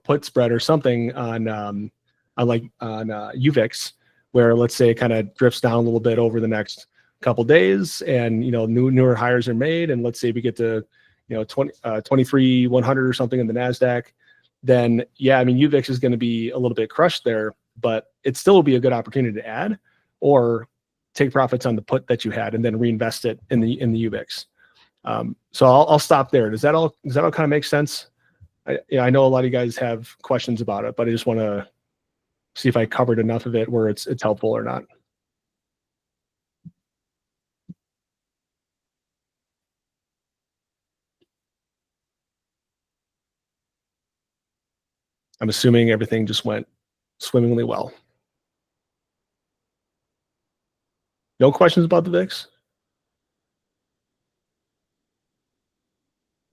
put spread or something on UVIX, where let's say it kind of drifts down a little bit over the next couple days, and newer hires are made, and let's say we get to 23,100 or something in the Nasdaq, then yeah, I mean, UVIX is going to be a little bit crushed there, but it still will be a good opportunity to add or take profits on the put that you had and then reinvest it in the UVIX. So I'll stop there. Does that all kind of make sense? I know a lot of you guys have questions about it, but I just want to see if I covered enough of it where it's helpful or not. I'm assuming everything just went swimmingly well. No questions about the VIX?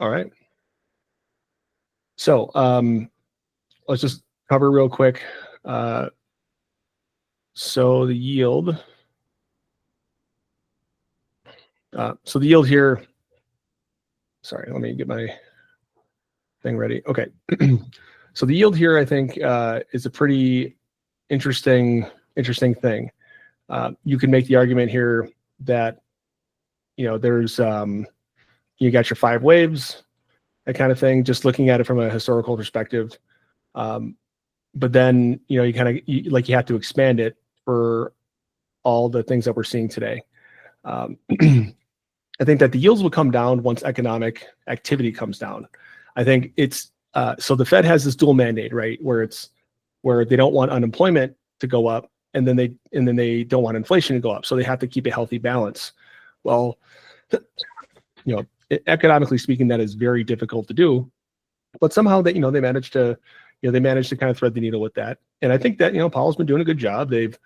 All right. So let's just cover real quick. So the yield. So the yield here. Sorry, let me get my thing ready. Okay. So the yield here, I think, is a pretty interesting thing. You can make the argument here that, there's, you got your 5 waves, that kind of thing, just looking at it from a historical perspective. But then, you have to expand it for all the things that we're seeing today. I think that the yields will come down once economic activity comes down. I think it's, so the Fed has this dual mandate, right? Where they don't want unemployment to go up, and then they don't want inflation to go up. So they have to keep a healthy balance. Well, economically speaking, that is very difficult to do, but somehow they managed to kind of thread the needle with that. And I think that, Powell's been doing a good job. They've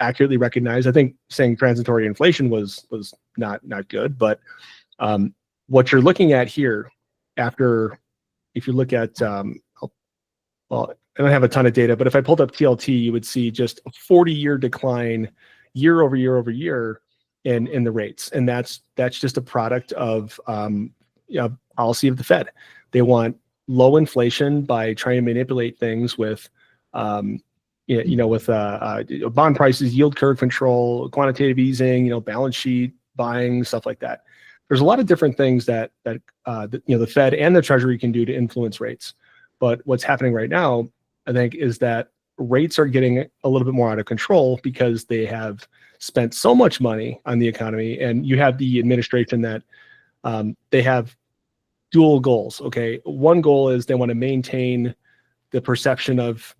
accurately recognized, I think saying transitory inflation was not good, but what you're looking at here if you look at, well, I don't have a ton of data, but if I pulled up TLT, you would see just a 40-year decline year over year over year in the rates. And that's just a product of policy of the Fed. They want low inflation by trying to manipulate things with bond prices, yield curve control, quantitative easing, balance sheet buying, stuff like that. There's a lot of different things that the Fed and the Treasury can do to influence rates. But what's happening right now, I think, is that rates are getting a little bit more out of control because they have spent so much money on the economy, and you have the administration that they have dual goals. Okay, one goal is they want to maintain the perception of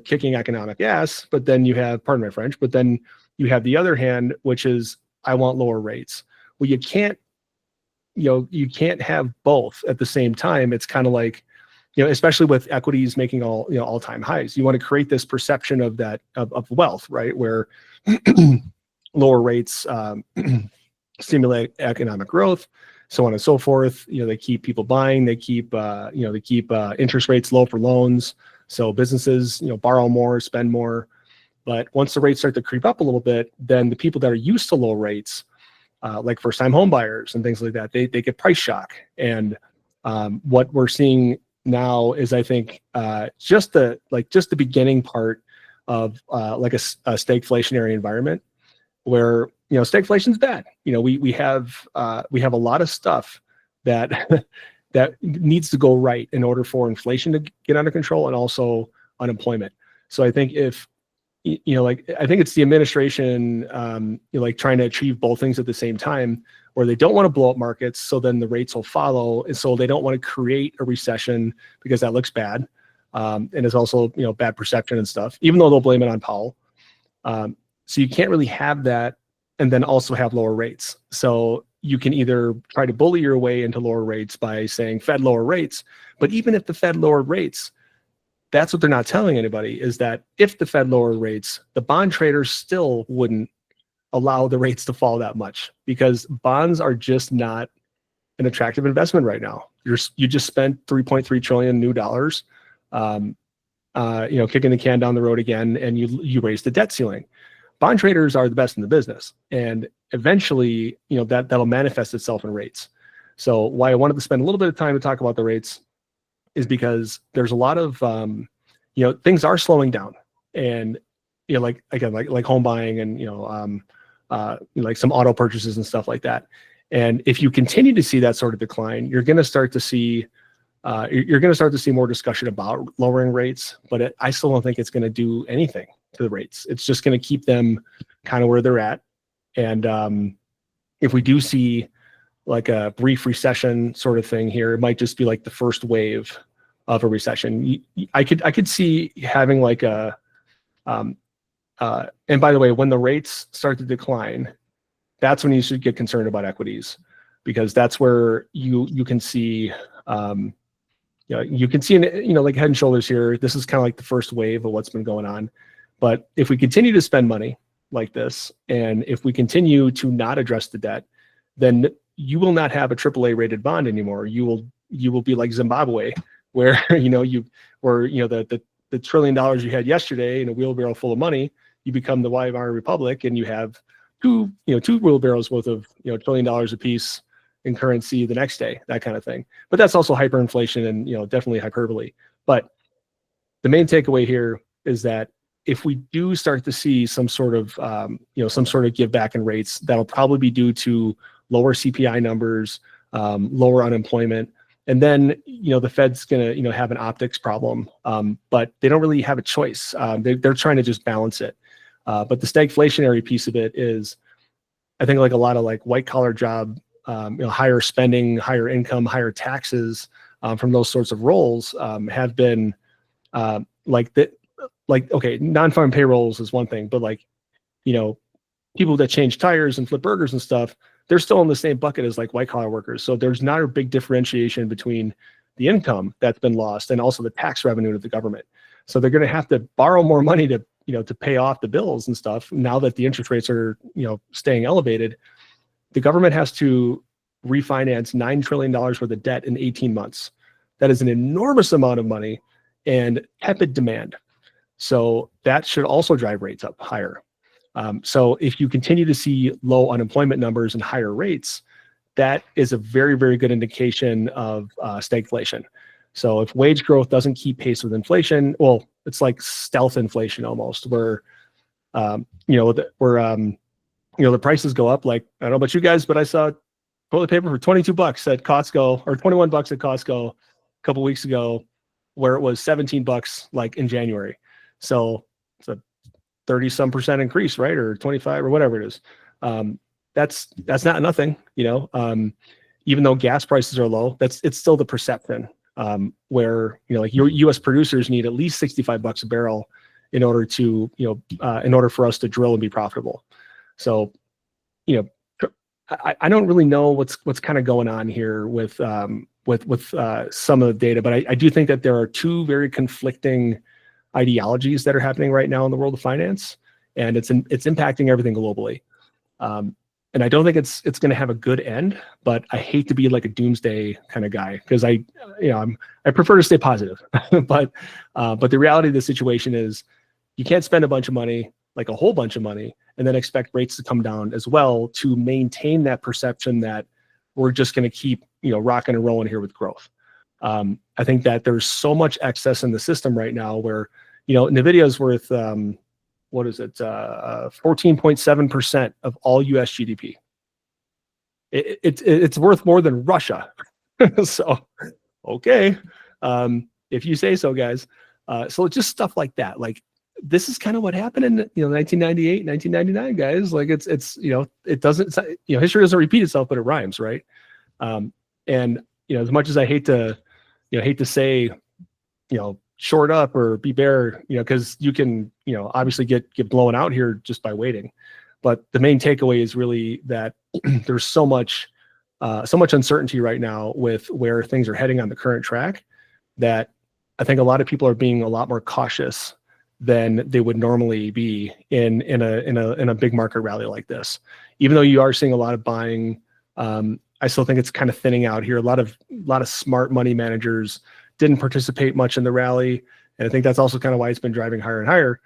kicking economic ass, but then you have, pardon my French, but then you have the other hand, which is I want lower rates. Well, you can't have both at the same time. It's kind of like, especially with equities making all-time highs, you want to create this perception of that of wealth, right? Where lower rates stimulate economic growth, so on and so forth. They keep people buying. They keep interest rates low for loans, so businesses borrow more, spend more. But once the rates start to creep up a little bit, then the people that are used to low rates, like first-time home buyers and things like that, they get price shock. And what we're seeing now is, I think, just the beginning part of like a stagflationary environment, where stagflation is bad. We have a lot of stuff that that needs to go right in order for inflation to get under control, and also unemployment. So I think if I think it's the administration trying to achieve both things at the same time, where they don't want to blow up markets, so then the rates will follow, and so they don't want to create a recession because that looks bad, and it's also bad perception and stuff, even though they'll blame it on Powell. So you can't really have that and then also have lower rates. So you can either try to bully your way into lower rates by saying Fed lower rates, but even if the Fed lowered rates, that's what they're not telling anybody, is that if the Fed lowered rates, the bond traders still wouldn't allow the rates to fall that much, because bonds are just not an attractive investment right now. You just spent $3.3 trillion new dollars, kicking the can down the road again, and you raised the debt ceiling. Bond traders are the best in the business, and eventually, that'll manifest itself in rates. So why I wanted to spend a little bit of time to talk about the rates is because there's a lot of things are slowing down, and like home buying and like some auto purchases and stuff like that. And if you continue to see that sort of decline, you're going to start to see you're going to start to see more discussion about lowering rates, but I still don't think it's going to do anything to the rates. It's just going to keep them kind of where they're at. And if we do see like a brief recession sort of thing here, it might just be like the first wave of a recession. I could see having like a, and by the way, when the rates start to decline, that's when you should get concerned about equities, because that's where you can see, you can see, like Head and Shoulders here. This is kind of like the first wave of what's been going on. But if we continue to spend money like this, and if we continue to not address the debt, then you will not have a AAA rated bond anymore. You will be like Zimbabwe, where the $1 trillion you had yesterday in a wheelbarrow full of money, you become the Weimar Republic, and you have two wheelbarrows worth of $1 trillion a piece in currency the next day, that kind of thing. But that's also hyperinflation and definitely hyperbole. But the main takeaway here is that if we do start to see some sort of give back in rates, that'll probably be due to lower CPI numbers, lower unemployment, and then the Fed's gonna have an optics problem, but they don't really have a choice. They're trying to just balance it. But the stagflationary piece of it is, I think, like a lot of like white collar job, higher spending, higher income, higher taxes from those sorts of roles have been okay, non-farm payrolls is one thing, but people that change tires and flip burgers and stuff, they're still in the same bucket as like white collar workers. So there's not a big differentiation between the income that's been lost and also the tax revenue to the government. So they're going to have to borrow more money to pay off the bills and stuff. Now that the interest rates are staying elevated, the government has to refinance $9 trillion worth of debt in 18 months. That is an enormous amount of money and tepid demand. So that should also drive rates up higher. So if you continue to see low unemployment numbers and higher rates, that is a very, very good indication of stagflation. So if wage growth doesn't keep pace with inflation, well, it's like stealth inflation almost, where the prices go up. Like, I don't know about you guys, but I saw toilet paper for $22 at Costco, or $21 at Costco a couple weeks ago, where it was $17 like in January. So it's a 30-some% increase, right? Or 25 or whatever it is. That's not nothing, even though gas prices are low, it's still the perception, where, like your US producers need at least $65 a barrel in order to, in order for us to drill and be profitable. So, I don't really know what's kind of going on here with some of the data, but I do think that there are two very conflicting ideologies that are happening right now in the world of finance, and it's impacting everything globally. And I don't think it's going to have a good end, but I hate to be like a doomsday kind of guy, because I prefer to stay positive. but the reality of the situation is, you can't spend a bunch of money, like a whole bunch of money, and then expect rates to come down as well to maintain that perception that we're just going to keep rocking and rolling here with growth. I think that there's so much excess in the system right now where, NVIDIA is worth, 14.7% of all US GDP. It's worth more than Russia. So, okay. If you say so, guys. So just stuff like that. Like, this is kind of what happened in 1998, 1999, guys. Like, it doesn't, history doesn't repeat itself, but it rhymes, right? And as much as I hate to say, short up or be bear, because you can, obviously get blown out here just by waiting. But the main takeaway is really that there's so much uncertainty right now with where things are heading on the current track, that I think a lot of people are being a lot more cautious than they would normally be in a big market rally like this. Even though you are seeing a lot of buying, I still think it's kind of thinning out here. A lot of smart money managers didn't participate much in the rally, and I think that's also kind of why it's been driving higher and higher,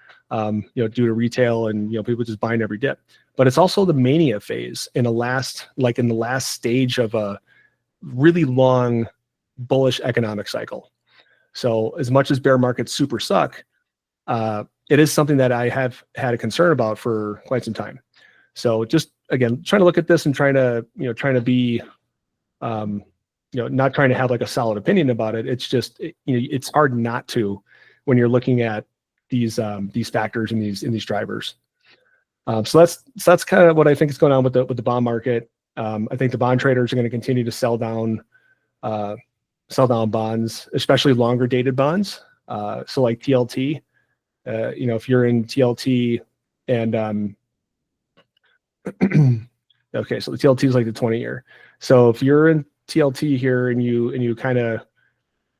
due to retail and people just buying every dip. But it's also the mania phase in the last stage of a really long bullish economic cycle. So as much as bear markets super suck, it is something that I have had a concern about for quite some time. So just, again, trying to look at this and trying to be, not trying to have like a solid opinion about it. It's just, it's hard not to when you're looking at these factors and these drivers. So that's kind of what I think is going on with the bond market. I think the bond traders are going to continue to sell down bonds, especially longer dated bonds. So like TLT, if you're in TLT and okay, so the TLT is like the 20-year. So if you're in TLT here and you kind of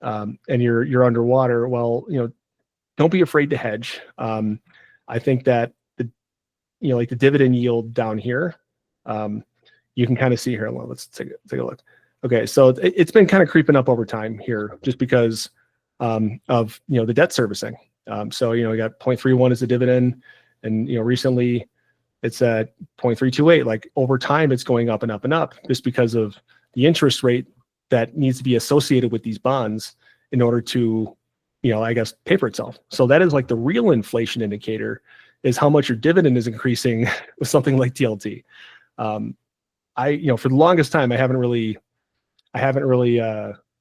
and you're underwater, well, don't be afraid to hedge. I think that like the dividend yield down here, you can kind of see here. Well, let's take a look. Okay, so it's been kind of creeping up over time here, just because of the debt servicing. So we got 0.31 as a dividend, and recently it's at 0.328. Like over time, it's going up and up and up, just because of the interest rate that needs to be associated with these bonds in order to, I guess, pay for itself. So that is like the real inflation indicator, is how much your dividend is increasing with something like TLT. For the longest time, I haven't really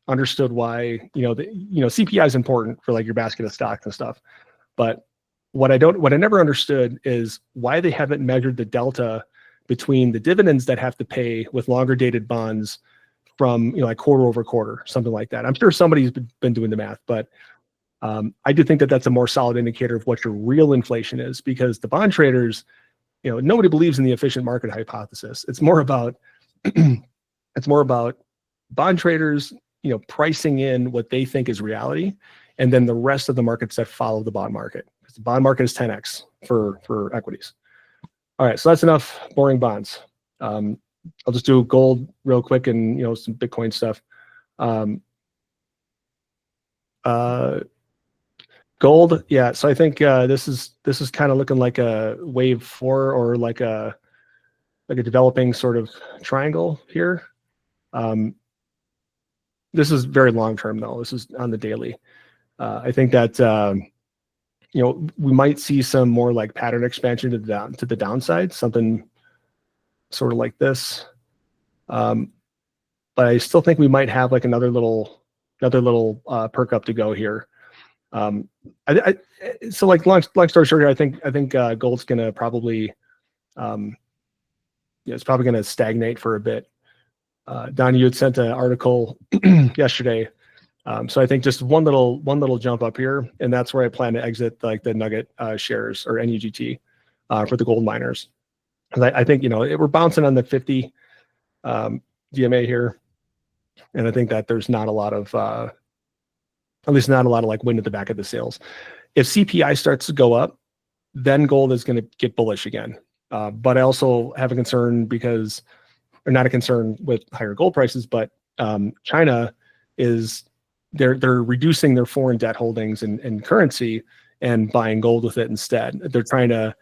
understood why, CPI is important for like your basket of stocks and stuff. But what I never understood is why they haven't measured the delta between the dividends that have to pay with longer dated bonds from, like quarter over quarter, something like that. I'm sure somebody's been doing the math, but I do think that that's a more solid indicator of what your real inflation is, because the bond traders, nobody believes in the efficient market hypothesis. It's more about bond traders, pricing in what they think is reality, and then the rest of the markets that follow the bond market. Because the bond market is 10x for equities. All right, so that's enough boring bonds. I'll just do gold real quick and some Bitcoin stuff. Gold, yeah. So I think this is kind of looking like a wave 4, or like a developing sort of triangle here. This is very long term though. This is on the daily. I think that we might see some more like pattern expansion to the downside, something sort of like this. But I still think we might have like another little perk up to go here. So like long story short here, I think gold's gonna probably it's probably gonna stagnate for a bit. Don, you had sent an article yesterday. So I think just one little jump up here, and that's where I plan to exit like the Nugget shares, or NUGT, for the gold miners. Because I think we're bouncing on the 50 DMA here, and I think that there's not a lot of at least not a lot of like wind at the back of the sails. If CPI starts to go up, then gold is going to get bullish again. But I also have a concern because, or not a concern with higher gold prices, but China is they're reducing their foreign debt holdings and currency and buying gold with it instead. They're trying to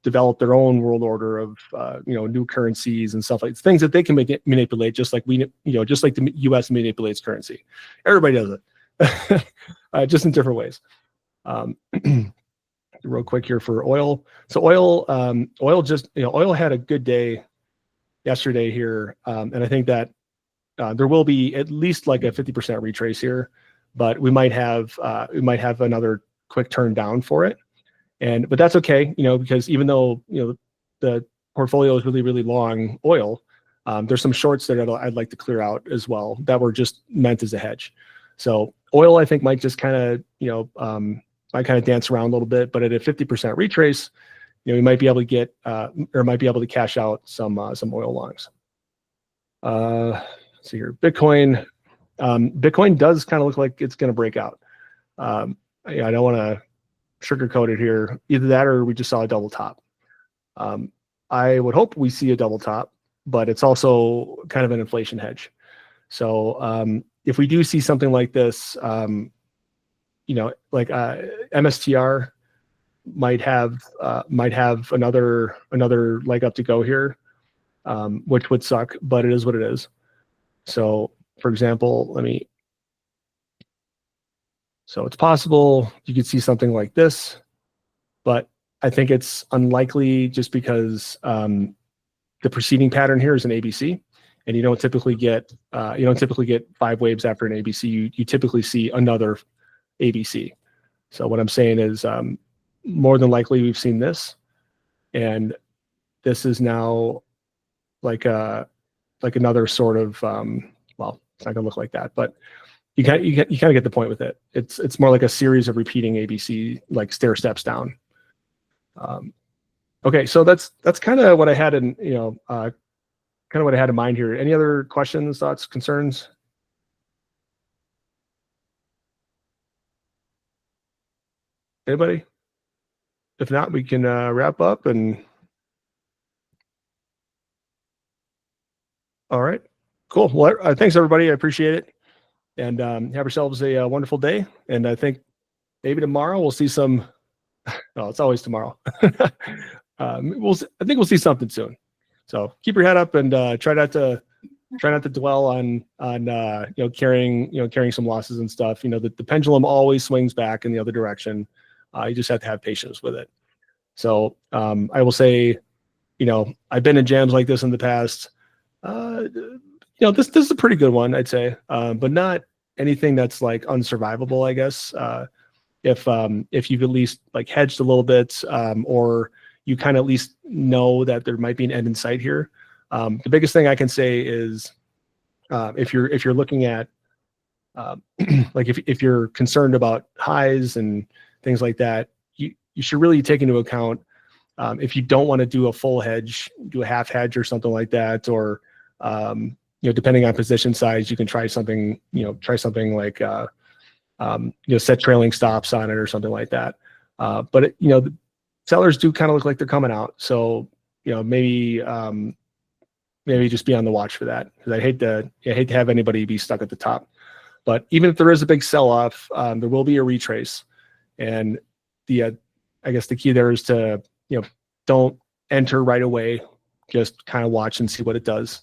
develop their own world order of new currencies and stuff, like things that they can manipulate, just like just like the U.S. manipulates currency. Everybody does it. Just in different ways. Real quick here for oil. So oil had a good day yesterday here, and I think that there will be at least like a 50% retrace here, but we might have another quick turn down for it, but that's okay, because even though the portfolio is really long oil, there's some shorts that I'd like to clear out as well that were just meant as a hedge. So oil, I think, might just kind of dance around a little bit, but at a 50% retrace, we might be able to get or might be able to cash out some oil longs. Let's see here, Bitcoin. Bitcoin does kind of look like it's going to break out. I don't want to sugarcoat it here. Either that, or we just saw a double top. I would hope we see a double top, but it's also kind of an inflation hedge. So if we do see something like this, like MSTR might have another leg up to go here, which would suck, but it is what it is. So, for example, so it's possible you could see something like this, but I think it's unlikely, just because the preceding pattern here is an ABC, and you don't typically get 5 waves after an ABC. You typically see another ABC. So what I'm saying is, more than likely we've seen this, and this is now like another sort of, well, it's not gonna look like that, but you kind of get the point with it. It's more like a series of repeating ABC, like stair steps down. Okay, so that's kind of what I had in what I had in mind here. Any other questions, thoughts, concerns? Anybody? If not, we can wrap up. And all right, cool. Well, thanks everybody. I appreciate it, and have yourselves a wonderful day. And I think maybe tomorrow we'll see some. Oh, it's always tomorrow. I think we'll see something soon. So keep your head up and try not to dwell on carrying some losses and stuff. The pendulum always swings back in the other direction. You just have to have patience with it. So I will say, I've been in jams like this in the past. This is a pretty good one, I'd say, but not anything that's like unsurvivable, I guess. If you've at least like hedged a little bit, or you kind of at least know that there might be an end in sight here. The biggest thing I can say is, if you're looking at, like if you're concerned about highs and things like that, you should really take into account, if you don't want to do a full hedge, do a half hedge or something like that, or depending on position size, you can try something like set trailing stops on it or something like that. But the sellers do kind of look like they're coming out, so maybe just be on the watch for that, because I hate to have anybody be stuck at the top. But even if there is a big sell-off, there will be a retrace, and I guess the key there is to don't enter right away. Just kind of watch and see what it does.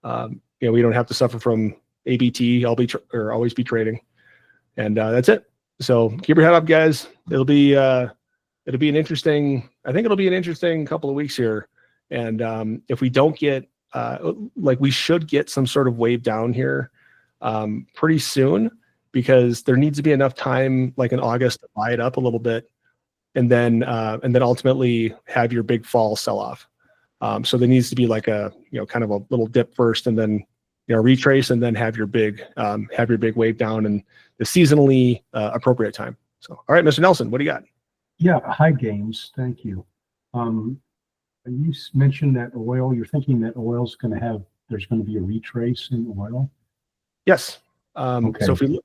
We don't have to suffer from ABT. Always be trading, and that's it. So keep your head up, guys. It'll be an interesting. I think it'll be an interesting couple of weeks here, and if we don't get we should get some sort of wave down here pretty soon, because there needs to be enough time, like in August, to buy it up a little bit, and then ultimately have your big fall sell off. So there needs to be like a kind of a little dip first, and then retrace, and then have your big wave down in the seasonally appropriate time. So, all right, Mr. Nelson, what do you got? Yeah, hi, Games. Thank you. You mentioned that oil. You're thinking that oil's there's going to be a retrace in oil. Yes. Okay. So if we look,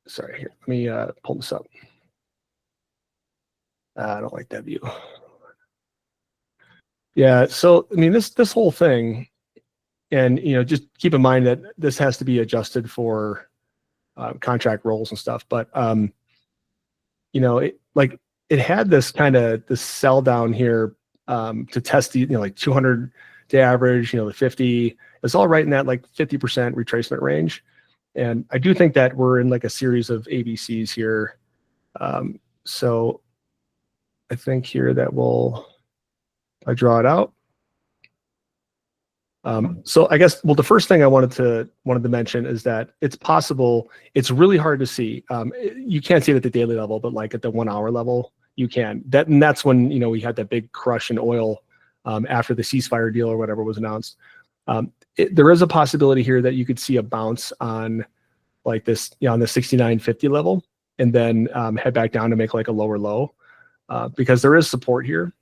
sorry, here, let me pull this up. I don't like that view. Yeah. So I mean, this whole thing, and just keep in mind that this has to be adjusted for contract rolls and stuff. But it had this sell down here to test the 200 day average, the 50. It's all right in that like 50% retracement range, and I do think that we're in like a series of ABCs here. So I think here that I draw it out. So I guess, the first thing I wanted to mention is that it's possible. It's really hard to see. You can't see it at the daily level, but like at the 1 hour level, you can. And that's when we had that big crush in oil after the ceasefire deal or whatever was announced. There is a possibility here that you could see a bounce on like this, on the 69.50 level, and then head back down to make like a lower low, because there is support here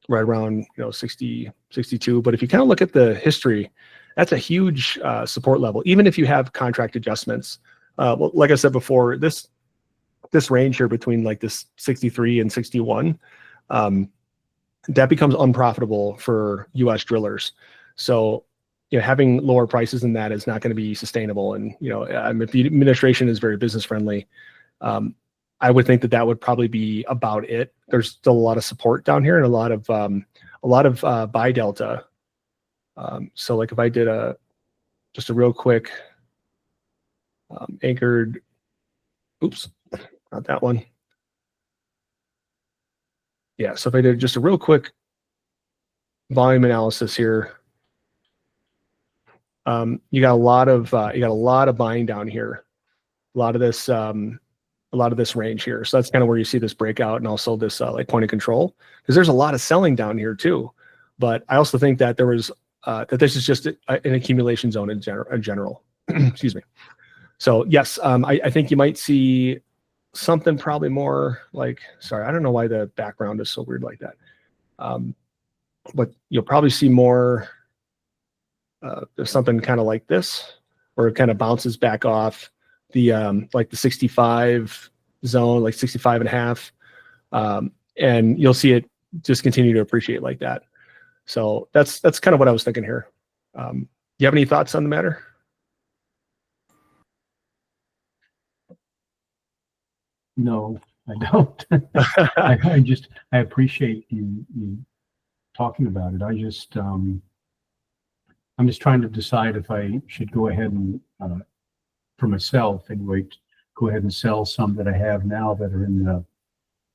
right around 60, 62. But if you kind of look at the history, that's a huge support level, even if you have contract adjustments. Well, like I said before, this range here between like this 63 and 61, that becomes unprofitable for US drillers. So having lower prices than that is not going to be sustainable. And if the administration is very business friendly, I would think that would probably be about it. There's still a lot of support down here and a lot of buy delta. So like if I did just a real quick anchored, oops, not that one. Yeah, so if I did just a real quick volume analysis here, you got a lot of buying down here, a lot of this range here. So that's kind of where you see this breakout and also this like point of control, because there's a lot of selling down here too. But I also think that there was that this is just an accumulation zone in general. Excuse me. So yes, I think you might see something probably more like, sorry, I don't know why the background is so weird like that. But you'll probably see more, there's something kind of like this, where it kind of bounces back off the, like the 65 zone, like 65 and a half. And you'll see it just continue to appreciate like that. So that's kind of what I was thinking here. Do you have any thoughts on the matter? No, I don't. I appreciate you talking about it. I'm just trying to decide if I should go ahead and, for myself anyway, go ahead and sell some that I have now that are in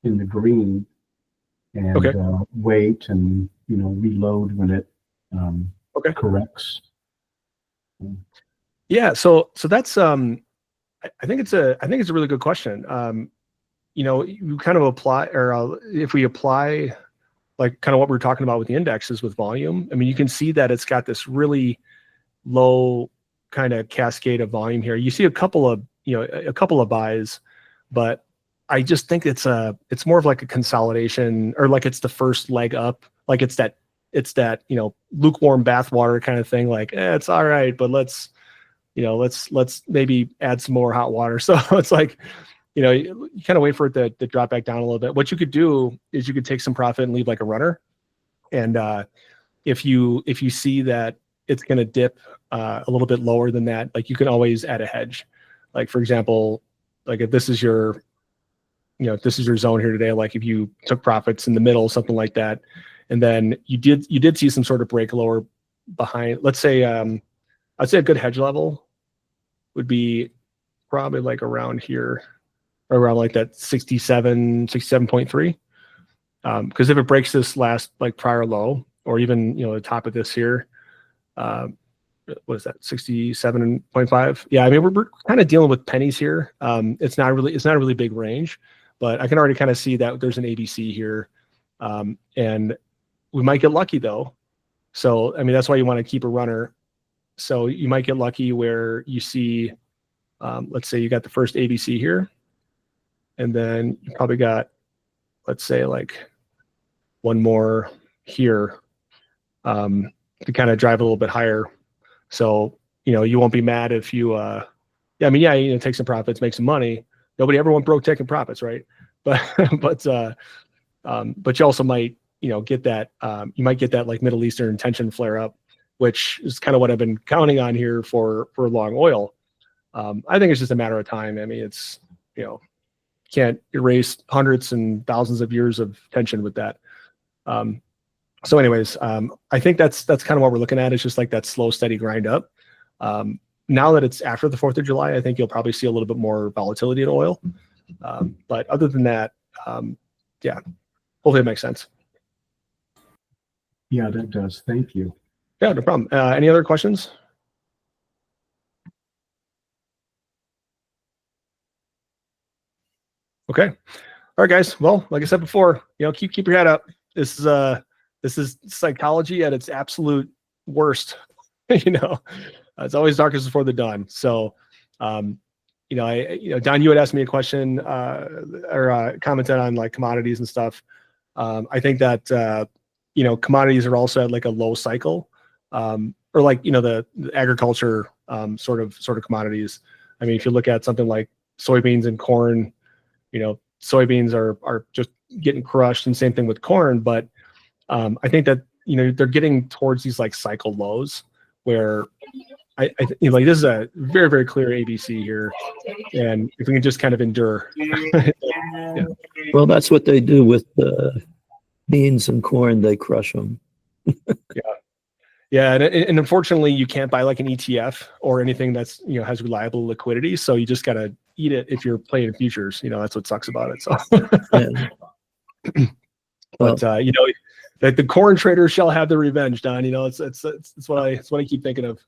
the green, and Okay. Wait and reload when it corrects. Yeah. So that's I think it's a really good question. You kind of apply, or if we apply like kind of what we're talking about with the indexes with volume, I mean, you can see that it's got this really low kind of cascade of volume here. You see a couple of buys, but I just think it's more of like a consolidation, or like it's the first leg up, like it's that lukewarm bathwater kind of thing. Like, it's all right, but let's maybe add some more hot water. So it's like, you kind of wait for it to drop back down a little bit. What you could do is you could take some profit and leave like a runner. And if you see that it's going to dip a little bit lower than that, like you can always add a hedge. Like, for example, like if this is your zone here today, like if you took profits in the middle, something like that, and then you did see some sort of break lower behind, let's say, I'd say a good hedge level would be probably like around here, or around like that 67.3. Because if it breaks this last like prior low, or even the top of this here, what is that, 67.5? Yeah, I mean we're kind of dealing with pennies here. It's not a really big range, but I can already kind of see that there's an ABC here, and we might get lucky though. So I mean that's why you want to keep a runner. So you might get lucky where you see, let's say you got the first ABC here, and then you probably got, let's say, like one more here to kind of drive a little bit higher. So, you won't be mad if you, take some profits, make some money. Nobody ever went broke taking profits, right? But you also might, get that, you might get that like Middle Eastern tension flare up, which is kind of what I've been counting on here for long oil. I think it's just a matter of time. I mean, it's, can't erase hundreds and thousands of years of tension with that. So anyways, I think that's kind of what we're looking at. It's just like that slow, steady grind up. Now that it's after the 4th of July, I think you'll probably see a little bit more volatility in oil. But other than that, yeah, hopefully it makes sense. Yeah, that does. Thank you. Yeah, no problem. Any other questions? Okay. All right, guys. Well, like I said before, keep your head up. This is psychology at its absolute worst. It's always darkest before the dawn. So, Don, you had asked me a question or commented on like commodities and stuff. I think that commodities are also at like a low cycle, or like the agriculture sort of commodities. I mean, if you look at something like soybeans and corn, soybeans are just getting crushed, and same thing with corn. But I think that they're getting towards these like cycle lows where I like this is a very, very clear ABC here, and if we can just kind of endure. Yeah. Well, that's what they do with beans and corn. They crush them. Yeah, and unfortunately, you can't buy like an ETF or anything that's has reliable liquidity. So you just gotta eat it if you're playing futures. That's what sucks about it. So, Yeah. but that the corn traders shall have their revenge, Don. It's what I keep thinking of.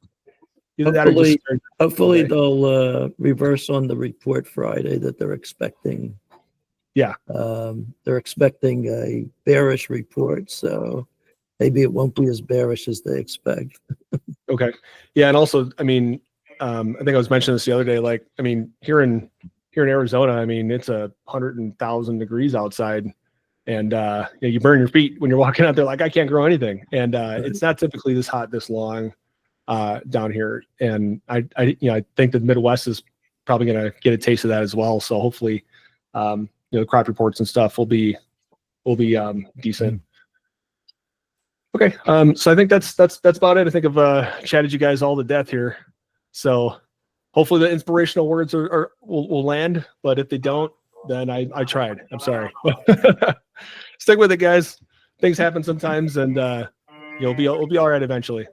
Either that or just Hopefully Okay. they'll reverse on the report Friday that they're expecting. Yeah. They're expecting a bearish report, so maybe it won't be as bearish as they expect. Okay. Yeah, and also, I mean, I think I was mentioning this the other day. Like, I mean, here in Arizona, I mean, it's 100,000 degrees outside, and you burn your feet when you're walking out there. Like, I can't grow anything, and it's not typically this hot this long down here. And I think the Midwest is probably going to get a taste of that as well. So hopefully, the crop reports and stuff will be decent. Okay, so I think that's about it. I think I've chatted you guys all to death here. So hopefully the inspirational words will land. But if they don't, then I tried. I'm sorry. Stick with it, guys. Things happen sometimes, and we'll be all right eventually.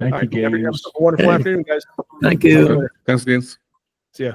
Thank All you, right, have James. a wonderful Okay. afternoon, guys. Thank you. Thanks, Gaines. See ya.